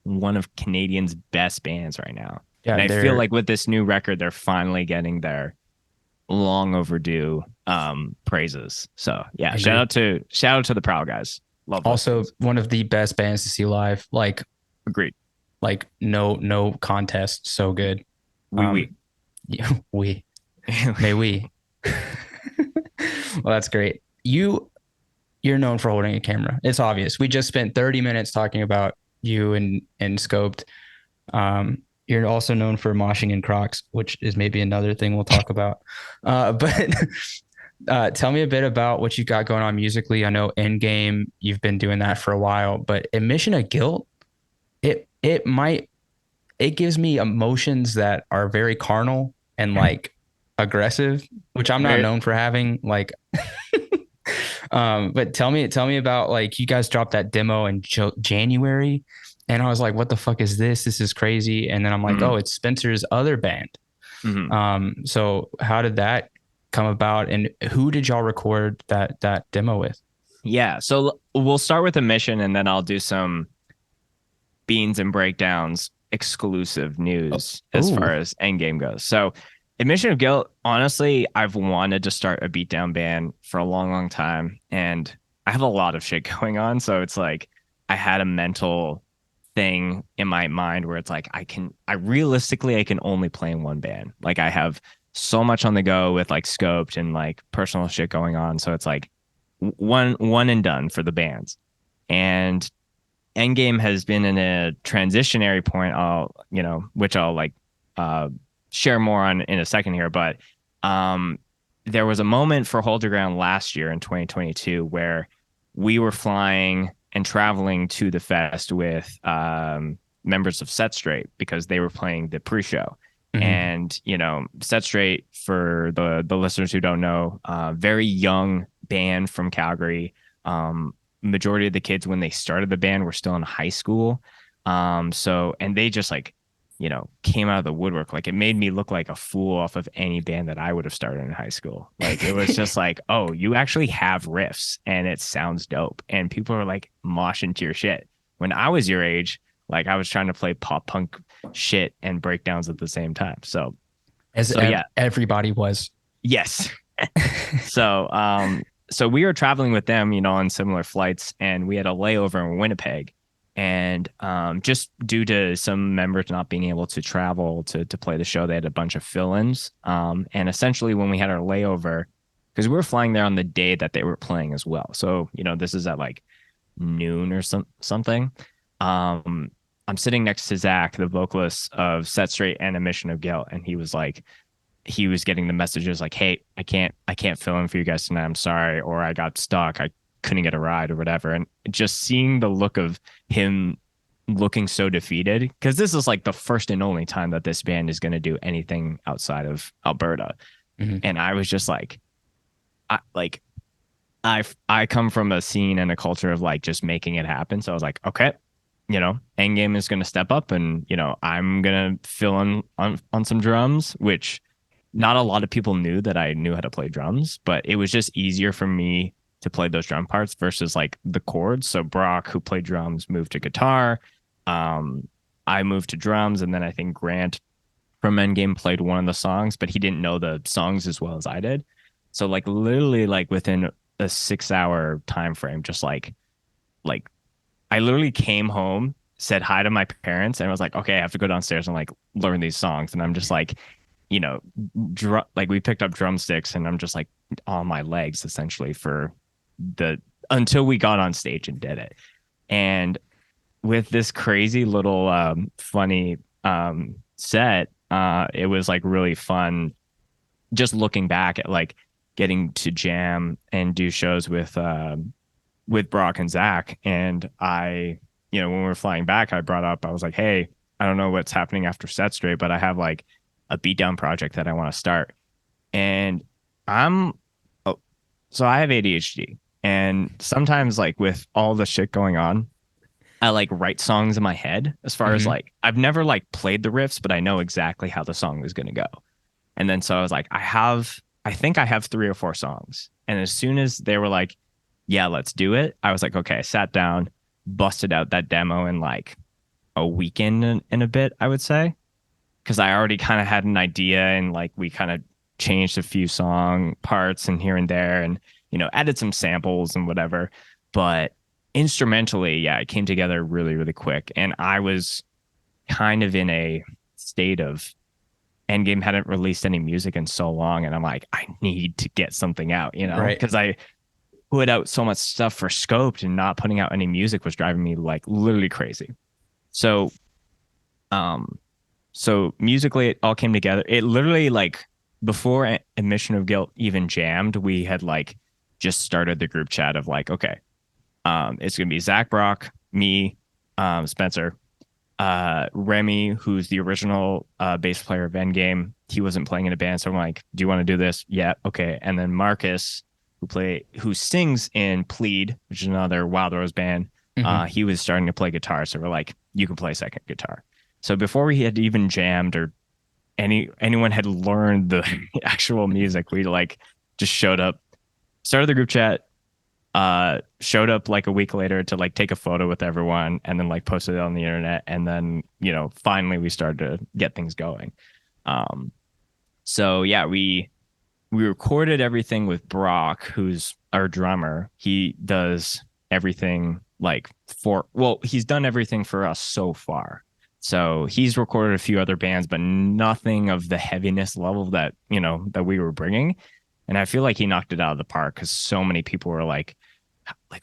one of Canadians' best bands right now. Yeah, And I feel they're like with this new record, they're finally getting their long overdue praises. So yeah, agreed. shout out to the Proud guys. Love those Also dudes. one of the best bands to see live. Agreed. No contest. So good. We. Yeah, we may we. Well, that's great. You're known for holding a camera. It's obvious. We just spent 30 minutes talking about you and Scoped. You're also known for moshing in Crocs, which is maybe another thing we'll talk about. But tell me a bit about what you got going on musically. I know Endgame, you've been doing that for a while, but Admission of Guilt, it might it gives me emotions that are very carnal and like aggressive, which I'm not Very, known for having. Like, but tell me about like you guys dropped that demo in January, and I was like, what the fuck is this? This is crazy. And then I'm like, oh, mm, it's Spencer's other band. mm. So how did that come about, and who did y'all record that demo with? Yeah. So we'll start with a mission, and then I'll do some beans and breakdowns exclusive news as Oh, far as Endgame goes. So Admission of Guilt, honestly, I've wanted to start a beatdown band for a long, long time. And I have a lot of shit going on. So it's like I had a mental thing in my mind where it's like I can only play in one band. Like I have so much on the go with like scoped and like personal shit going on. So it's like one and done for the bands. And Endgame has been in a transitionary point. Which I'll like uh, share more on in a second here. But um, there was a moment for Hold Your Ground last year in 2022 where we were flying and traveling to the fest with members of Set Straight because they were playing the pre-show. mm-hmm. And Set Straight, for the listeners who don't know, very young band from Calgary. Majority of the kids when they started the band were still in high school. And they just like, came out of the woodwork. Like it made me look like a fool off of any band that I would have started in high school. Like it was just like, oh, you actually have riffs and it sounds dope. And people are like moshing to your shit. When I was your age, like I was trying to play pop punk shit and breakdowns at the same time. As Yeah, everybody was. yes. So we were traveling with them, on similar flights, and we had a layover in Winnipeg. And just due to some members not being able to travel to play the show, they had a bunch of fill-ins. And essentially, when we had our layover, because we were flying there on the day that they were playing as well. So, this is at like noon or something. I'm sitting next to Zach, the vocalist of Set Straight and Admission of Guilt, and he was getting the messages like, hey, I can't fill in for you guys tonight. I'm sorry. Or I got stuck. I couldn't get a ride or whatever. And just seeing the look of him looking so defeated, because this is like the first and only time that this band is going to do anything outside of Alberta. Mm-hmm. And I was just like, I come from a scene and a culture of like just making it happen. So I was like, okay, Endgame is going to step up and, I'm going to fill in on some drums, which not a lot of people knew that I knew how to play drums, but it was just easier for me to play those drum parts versus like the chords. So Brock, who played drums, moved to guitar. I moved to drums, and then I think Grant from Endgame played one of the songs, but he didn't know the songs as well as I did. So like literally like within a 6 hour time frame, just like I literally came home, said hi to my parents, and I was like, okay, I have to go downstairs and like learn these songs. And I'm just like, like we picked up drumsticks, and I'm just like on my legs essentially for until we got on stage and did it. And with this crazy little funny set, It was like really fun just looking back at like getting to jam and do shows with Brock and Zach. And when we were flying back, I brought up, I was like, hey, I don't know what's happening after Set Straight, but I have like a beatdown project that I want to start. And I'm, oh, so I have ADHD. And sometimes, like, with all the shit going on, I like write songs in my head as far as like, I've never like played the riffs, but I know exactly how the song is going to go. And then so I was like, I think I have 3 or 4 songs. And as soon as they were like, yeah, let's do it, I was like, okay, I sat down, busted out that demo in like a weekend and a bit, I would say. Because I already kind of had an idea, and like we kind of changed a few song parts and here and there, and added some samples and whatever. But instrumentally, yeah, it came together really, really quick. And I was kind of in a state of Endgame hadn't released any music in so long, and I'm like, I need to get something out, Right. because I put out so much stuff for Scoped, and not putting out any music was driving me like literally crazy. So, so musically, it all came together. It literally, like, before Admission of Guilt even jammed, we had like just started the group chat of like, okay, it's gonna be Zach, Brock, me, Spencer, Remy, who's the original bass player of Endgame. He wasn't playing in a band, so I'm like, do you want to do this? Yeah, okay. And then Marcus, who sings in Plead, which is another Wild Rose band. He was starting to play guitar, so we're like, you can play second guitar. So before we had even jammed or anyone had learned the actual music, we like just showed up, started the group chat, showed up like a week later to like take a photo with everyone, and then like posted it on the internet. And then, finally we started to get things going. So yeah, we recorded everything with Brock, who's our drummer. He does everything he's done everything for us so far. So he's recorded a few other bands, but nothing of the heaviness level that we were bringing. And I feel like he knocked it out of the park, because so many people were like,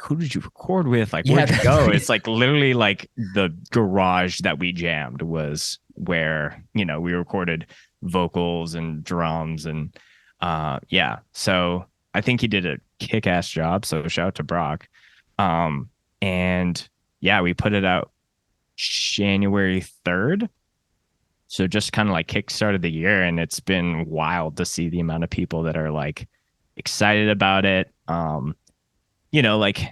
who did you record with? Like, where'd you go? It's like literally like the garage that we jammed was where, we recorded vocals and drums and yeah. So I think he did a kick-ass job. So shout out to Brock. And yeah, we put it out January 3rd. So just kind of like kickstarted the year, and it's been wild to see the amount of people that are like excited about it. Like,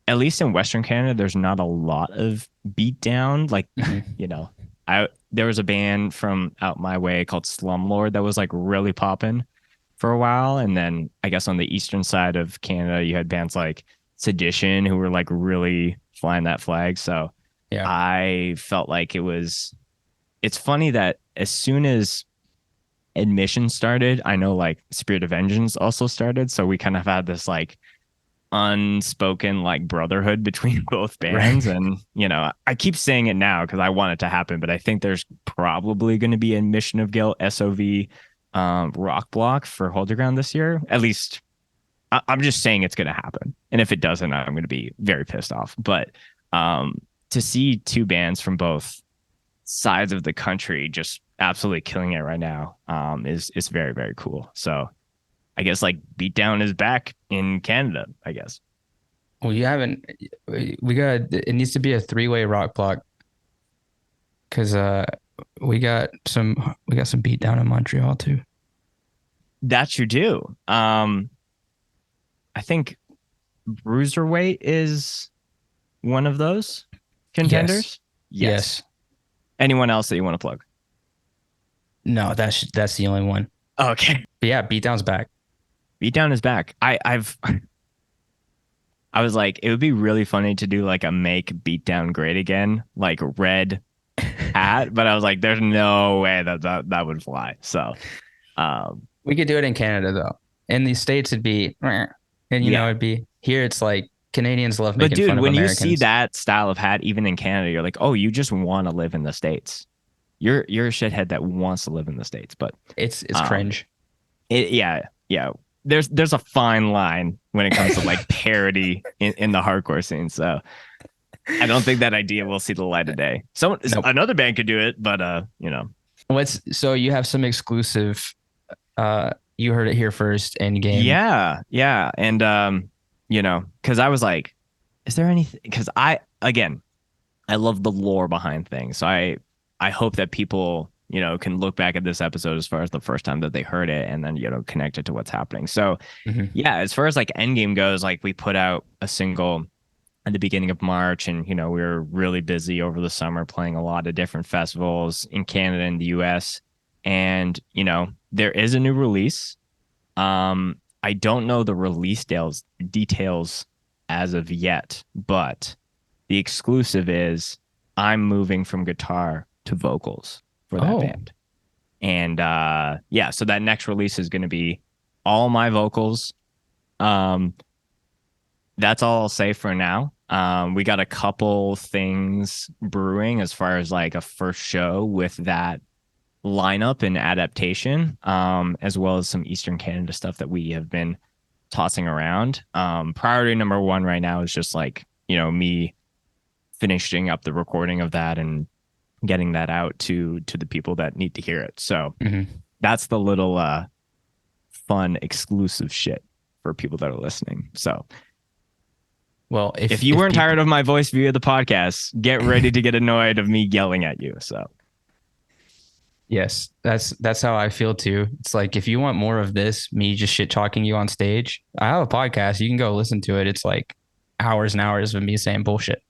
at least in Western Canada, there's not a lot of beatdown. Like, there was a band from out my way called Slumlord that was like really popping for a while. And then I guess on the eastern side of Canada, you had bands like Sedition who were like really flying that flag. So yeah, I felt like it's funny that as soon as Admission started, I know like Spirit of Vengeance also started. So we kind of had this like unspoken like brotherhood between both bands. Right. And I keep saying it now because I want it to happen, but I think there's probably going to be a Admission of Guilt SOV rock block for Hold Your Ground this year. At least I'm just saying it's going to happen, and if it doesn't, I'm going to be very pissed off. But to see 2 bands from both sides of the country just absolutely killing it right now is very, very cool. So I guess like Beatdown is back in Canada, I guess. Well, it needs to be a 3-way rock block, because we got some Beatdown in Montreal too. That you do. I think Bruiserweight is one of those contenders. Yes. Anyone else that you want to plug? No, that's the only one. Okay. But yeah, Beatdown's back. Beatdown is back. I was like, it would be really funny to do like a Make Beatdown Great Again, like red hat, but I was like, there's no way that would fly. So we could do it in Canada though. In the States it'd be, and it'd be, here it's like Canadians love making fun of Americans. When you see that style of hat, even in Canada, you're like, oh, you just want to live in the States. You're a shithead that wants to live in the States, but it's cringe. Yeah. There's a fine line when it comes to like parody in the hardcore scene. So I don't think that idea will see the light of day. Another band could do it, but What's so you have some exclusive you heard it here first end game. Yeah, yeah. And because I was like, is there anything? Because again, I love the lore behind things. So I hope that people, can look back at this episode as far as the first time that they heard it and then, connect it to what's happening. So Mhm. yeah, as far as like Endgame goes, like we put out a single at the beginning of March, and we were really busy over the summer playing a lot of different festivals in Canada and the US. And, there is a new release. I don't know the release details as of yet, but the exclusive is I'm moving from guitar to vocals for that Oh, band. And yeah, so that next release is going to be all my vocals. Um, that's all I'll say for now. We got a couple things brewing as far as like a first show with that lineup and adaptation, as well as some Eastern Canada stuff that we have been tossing around. Priority number one right now is just like, me finishing up the recording of that and getting that out to the people that need to hear it. So mhm. that's the little fun exclusive shit for people that are listening. So Well, if if you if weren't people tired of my voice via the podcast, get ready to get annoyed of me yelling at you. So yes, that's how I feel too. It's like if you want more of this, me just shit talking you on stage, I have a podcast. You can go listen to it. It's like hours and hours of me saying bullshit.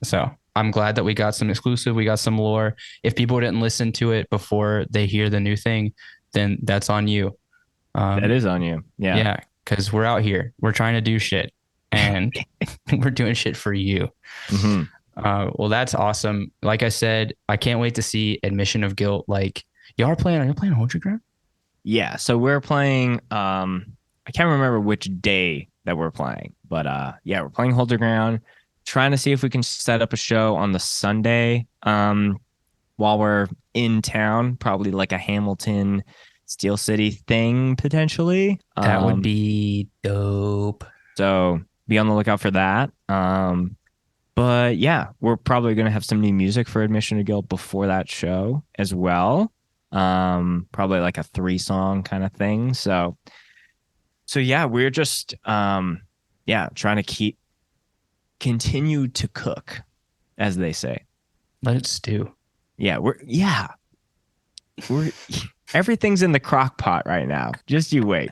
So I'm glad that we got some exclusive. We got some lore. If people didn't listen to it before they hear the new thing, then that's on you. that Um, is on you. Yeah. yeah, because we're out here. We're trying to do shit, and we're doing shit for you. Hmm. Well, that's awesome. Like I said, I can't wait to see Admission of Guilt. Like, y'all are you playing Hold Your Ground? Yeah. So we're playing, I can't remember which day that we're playing, but yeah, we're playing Hold Your Ground, trying to see if we can set up a show on the Sunday while we're in town, probably like a Hamilton Steel City thing potentially. That would be dope. So be on the lookout for that. But yeah, we're probably going to have some new music for Admission to Guild before that show as well. Probably like a 3-song kind of thing. So yeah, we're just yeah, trying to continue to cook, as they say. Let it stew. Yeah, we're everything's in the crock pot right now. Just you wait.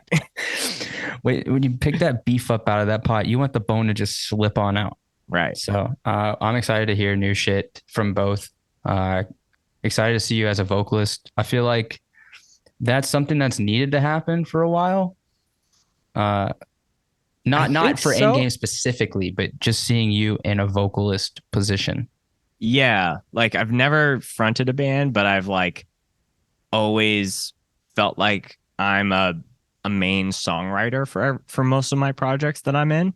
Wait, when you pick that beef up out of that pot, you want the bone to just slip on out. Right. So I'm excited to hear new shit from both. Excited to see you as a vocalist. I feel like that's something that's needed to happen for a while. Uh, I not think for so. Endgame specifically, but just seeing you in a vocalist position. Yeah, like I've never fronted a band, but I've like always felt like I'm a main songwriter for most of my projects that I'm in.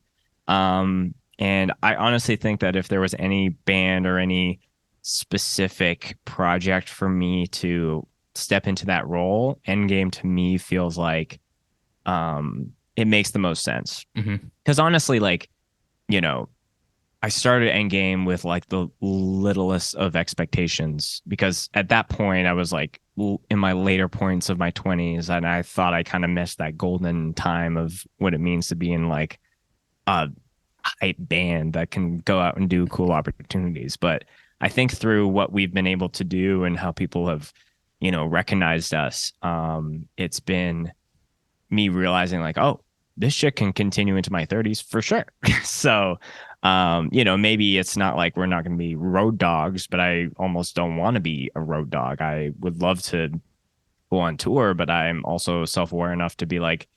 And I honestly think that if there was any band or any specific project for me to step into that role, Endgame to me feels like it makes the most sense. Mm-hmm. Because honestly, like, you know, I started Endgame with like the littlest of expectations because at that point I was like in my later points of my 20s and I thought I kind of missed that golden time of what it means to be in like a hype band that can go out and do cool opportunities. But I think through what we've been able to do and how people have, recognized us, it's been me realizing like, oh, this shit can continue into my 30s for sure. So, maybe it's not like we're not going to be road dogs, but I almost don't want to be a road dog. I would love to go on tour, but I'm also self-aware enough to be like,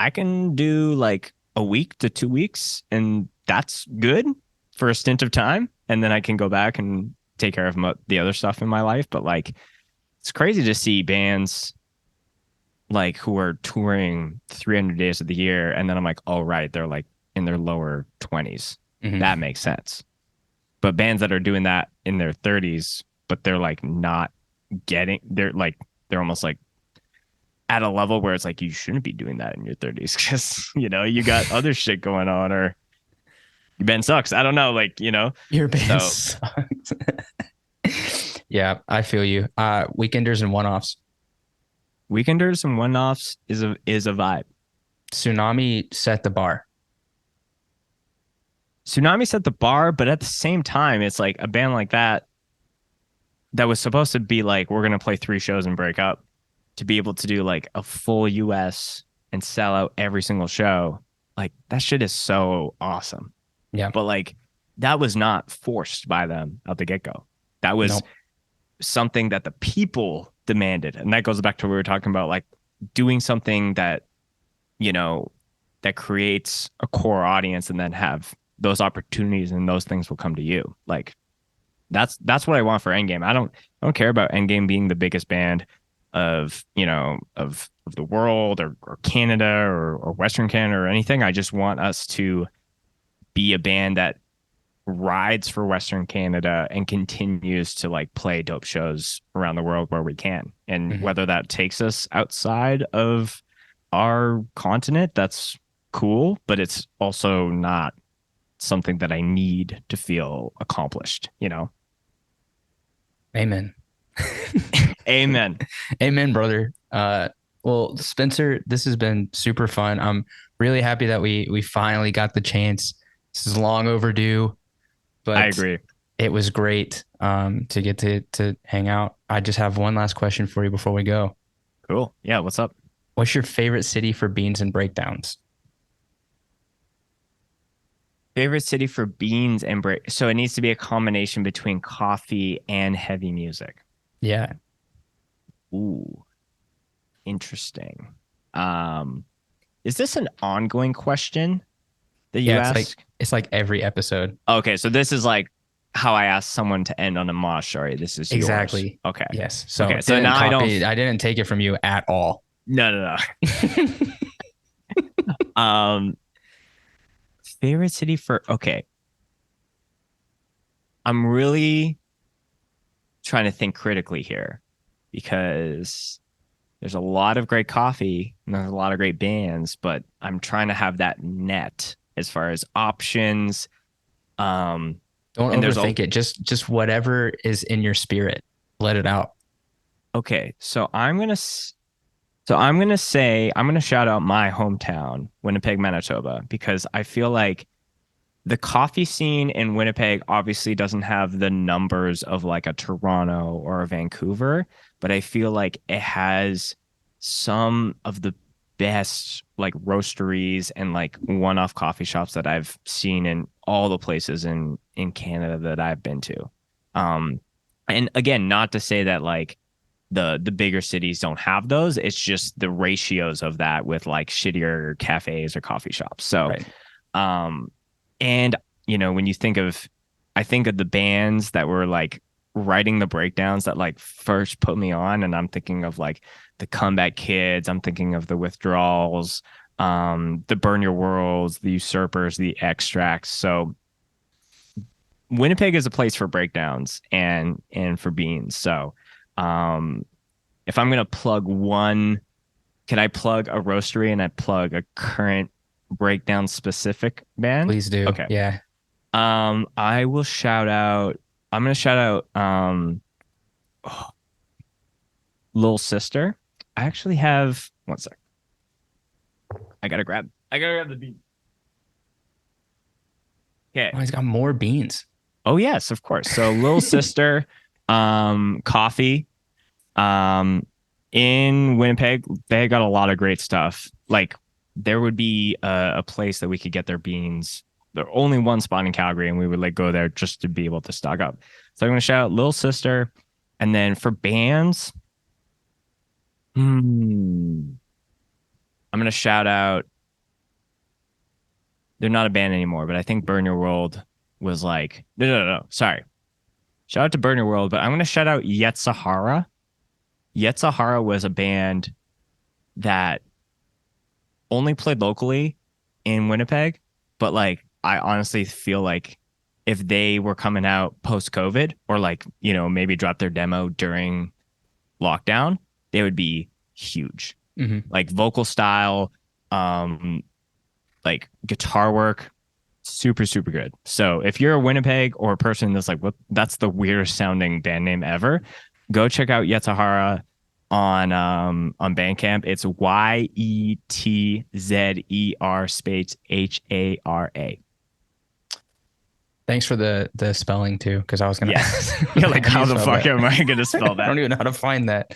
I can do like a week to 2 weeks, and that's good for a stint of time. And then I can go back and take care of the other stuff in my life. But like, it's crazy to see bands like who are touring 300 days of the year. And then I'm like, oh, right. They're like in their lower 20s. That Mm-hmm. makes sense. But bands that are doing that in their 30s, but they're like not they're almost like at a level where it's like, you shouldn't be doing that in your 30s because, you got other shit going on or your band sucks. I don't know. Like, Your band so sucks. Yeah, I feel you. Weekenders and one-offs. Weekenders and one-offs is a vibe. Tsunami set the bar. Tsunami set the bar, but at the same time, it's like a band like that was supposed to be like, we're gonna play 3 shows and break up, to be able to do like a full US and sell out every single show. Like that shit is so awesome. Yeah. But like that was not forced by them at the get-go. That was Nope. something that the people demanded. And that goes back to what we were talking about, like doing something that, you know, that creates a core audience and then have those opportunities and those things will come to you. Like that's what I want for Endgame. I don't care about Endgame being the biggest band of, of the world or Canada or Western Canada or anything. I just want us to be a band that rides for Western Canada and continues to like play dope shows around the world where we can. And Mhm. whether that takes us outside of our continent, that's cool, but it's also not something that I need to feel accomplished, you know? Amen. Amen. Amen, brother. Well, Spencer, this has been super fun. I'm really happy that we finally got the chance. This is long overdue, I but agree. it was great to get to hang out. I just have one last question for you before we go. Cool. Yeah. What's up? What's your favorite city for beans and breakdowns? Favorite city for beans and break. So it needs to be a combination between coffee and heavy music. Yeah. Ooh, interesting. Um, is this an ongoing question that you Yeah, ask? it's like every episode. Okay, so this is like how I asked someone to end on a mosh. Sorry, this is yours. Exactly. Okay. Yes. So Okay. So now I didn't take it from you at all. no. Um, favorite city for, okay. I'm really trying to think critically here because there's a lot of great coffee and there's a lot of great bands, but I'm trying to have that net as far as options. Um, Don't and there's a overthink it. Just whatever is in your spirit. Let it out. okay, so I'm gonna shout out my hometown, Winnipeg, Manitoba, because I feel like the coffee scene in Winnipeg obviously doesn't have the numbers of like a Toronto or a Vancouver, but I feel like it has some of the best like roasteries and like one-off coffee shops that I've seen in all the places in Canada that I've been to. Um, and again, not to say that like the bigger cities don't have those. It's just the ratios of that with like shittier cafes or coffee shops. So, Right. um, and when you think of, I think of the bands that were like writing the breakdowns that like first put me on, and I'm thinking of like the Comeback Kids. I'm thinking of the Withdrawals, the Burn Your Worlds, the Usurpers, the Extracts. So Winnipeg is a place for breakdowns and for beans. So, um, if I'm gonna plug one, can I plug a roastery and I plug a current breakdown specific band? Please do. Okay. Yeah. I will shout out. I'm gonna shout out Little Sister. I actually have one sec. I gotta grab the beat. Okay. Oh, he's got more beans. Oh yes, of course. So Little Sister, coffee. In Winnipeg, they got a lot of great stuff. Like there would be a place that we could get their beans. There only one spot in Calgary, and we would like go there just to be able to stock up. So I'm gonna shout out Little Sister, and then for bands, I'm gonna shout out. They're not a band anymore, but I think Burn Your World was like no. Sorry, shout out to Burn Your World, but I'm gonna shout out Yet Sahara. Yet Sahara was a band that only played locally in Winnipeg, but like I honestly feel like if they were coming out post COVID or like, maybe drop their demo during lockdown, they would be huge. Hmm. Like vocal style, um, like guitar work, Super, super good. So if you're a Winnipeg or a person that's like, what, that's the weirdest sounding band name ever, go check out Yetzahara on Bandcamp. It's YETZER space HARA. Thanks for the spelling too, because I was gonna ask. Yeah, like how the fuck am I gonna spell that? I don't even know how to find that.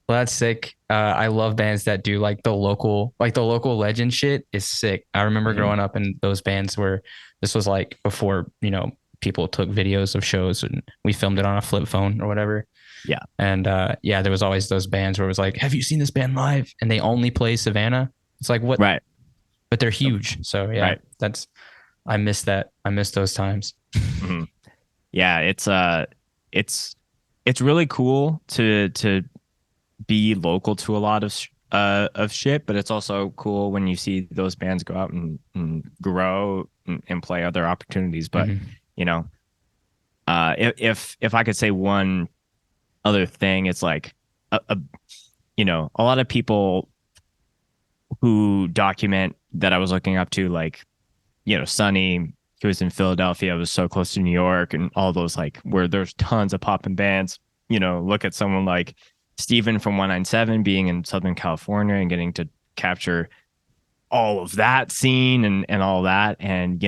Well, that's sick. I love bands that do like the local legend shit is sick. I remember growing up in those bands where this was like before, people took videos of shows and we filmed it on a flip phone or whatever. Yeah. And there was always those bands where it was like, have you seen this band live? And they only play Savannah. It's like, what? Right. But they're huge. So yeah, right. I miss that. I miss those times. Mm-hmm. Yeah. It's really cool to be local to a lot of shit, but it's also cool when you see those bands go out and grow and play other opportunities. But if I could say one other thing, it's like a lot of people who document that I was looking up to, like Sonny, who was in Philadelphia, was so close to New York, and all those like where there's tons of poppin' bands. Look at someone like Steven from 197 being in Southern California and getting to capture all of that scene and all that. And,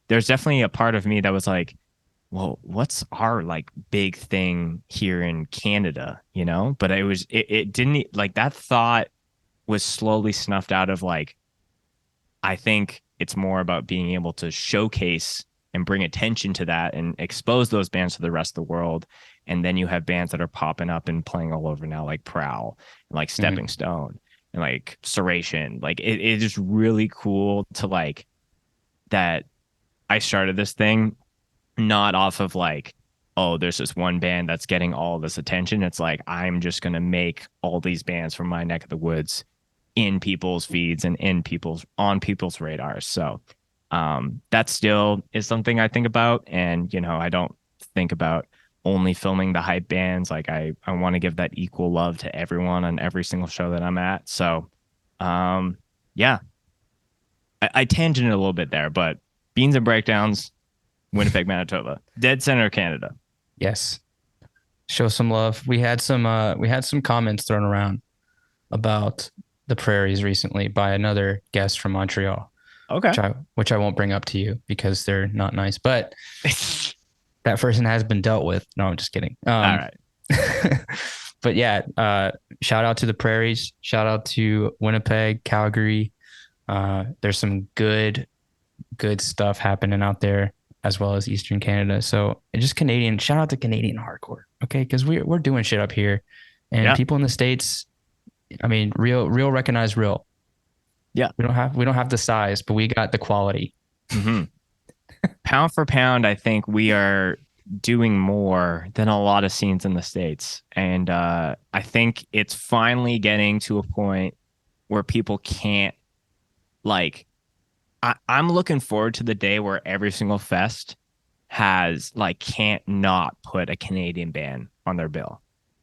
there's definitely a part of me that was like, well, what's our like big thing here in Canada, But it didn't, like, that thought was slowly snuffed out of, like, I think it's more about being able to showcase and bring attention to that and expose those bands to the rest of the world. And then you have bands that are popping up and playing all over now, like Prowl and like Stepping Stone and like Serration. Like it is really cool to like that. I started this thing not off of like, oh, there's this one band that's getting all this attention. It's like, I'm just going to make all these bands from my neck of the woods in people's feeds and on people's radars. So that still is something I think about. And, I don't think about only filming the hype bands. Like I want to give that equal love to everyone on every single show that I'm at. So, yeah, I tangented a little bit there, but Beans and Breakdowns, Winnipeg, Manitoba, dead center of Canada. Yes. Show some love. We had some comments thrown around about the prairies recently by another guest from Montreal. Okay. Which I won't bring up to you because they're not nice, but that person has been dealt with. No, I'm just kidding. All right. But yeah, shout out to the prairies. Shout out to Winnipeg, Calgary. There's some good stuff happening out there, as well as Eastern Canada. So just shout out to Canadian hardcore. Okay. Cause we're doing shit up here, and people in the States, I mean, real recognize real. Yeah. We don't have the size, but we got the quality. Mm-hmm. Pound for pound, I think we are doing more than a lot of scenes in the States. And I think it's finally getting to a point where people can't, like, I'm looking forward to the day where every single fest has, like, can't not put a Canadian band on their bill.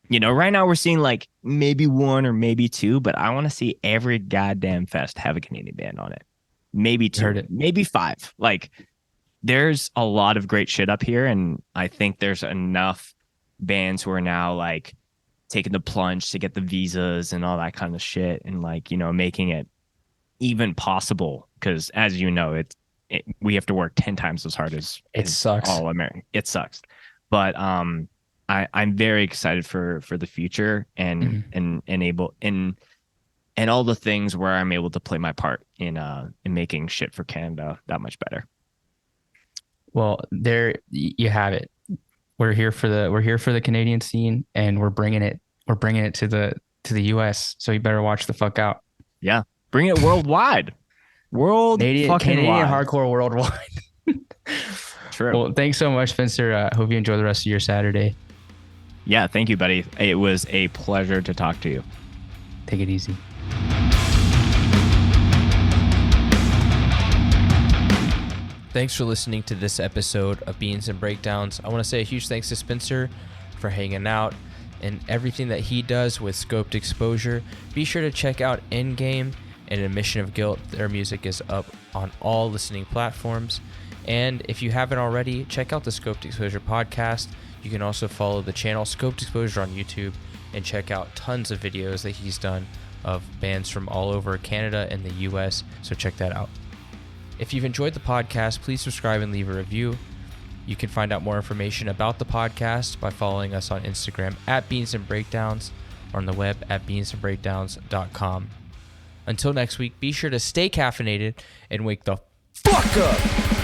Right now we're seeing like maybe one or maybe two, but I want to see every goddamn fest have a Canadian band on it. Maybe two, maybe five. Like, there's a lot of great shit up here, and I think there's enough bands who are now like taking the plunge to get the visas and all that kind of shit, and like, making it even possible. Because as you know, we have to work 10 times as hard as sucks. All American. It sucks, but I'm very excited for the future and and all the things where I'm able to play my part in making shit for Canada that much better. Well, there you have it. We're here for the Canadian scene, and we're bringing it to the US. So you better watch the fuck out. Yeah, bring it worldwide. Canadian hardcore worldwide. True. Well, thanks so much, Spencer. Hope you enjoy the rest of your Saturday. Yeah, thank you, buddy. It was a pleasure to talk to you. Take it easy. Thanks for listening to this episode of Beans and Breakdowns. I want to say a huge thanks to Spencer for hanging out and everything that he does with Scoped Exposure. Be sure to check out Endgame and Admission of Guilt. Their music is up on all listening platforms. And if you haven't already, check out the Scoped Exposure podcast. You can also follow the channel Scoped Exposure on YouTube and check out tons of videos that he's done of bands from all over Canada and the US, so check that out. If you've enjoyed the podcast, please subscribe and leave a review. You can find out more information about the podcast by following us on Instagram at Beans and Breakdowns or on the web at beansandbreakdowns.com. Until next week, be sure to stay caffeinated and wake the fuck up!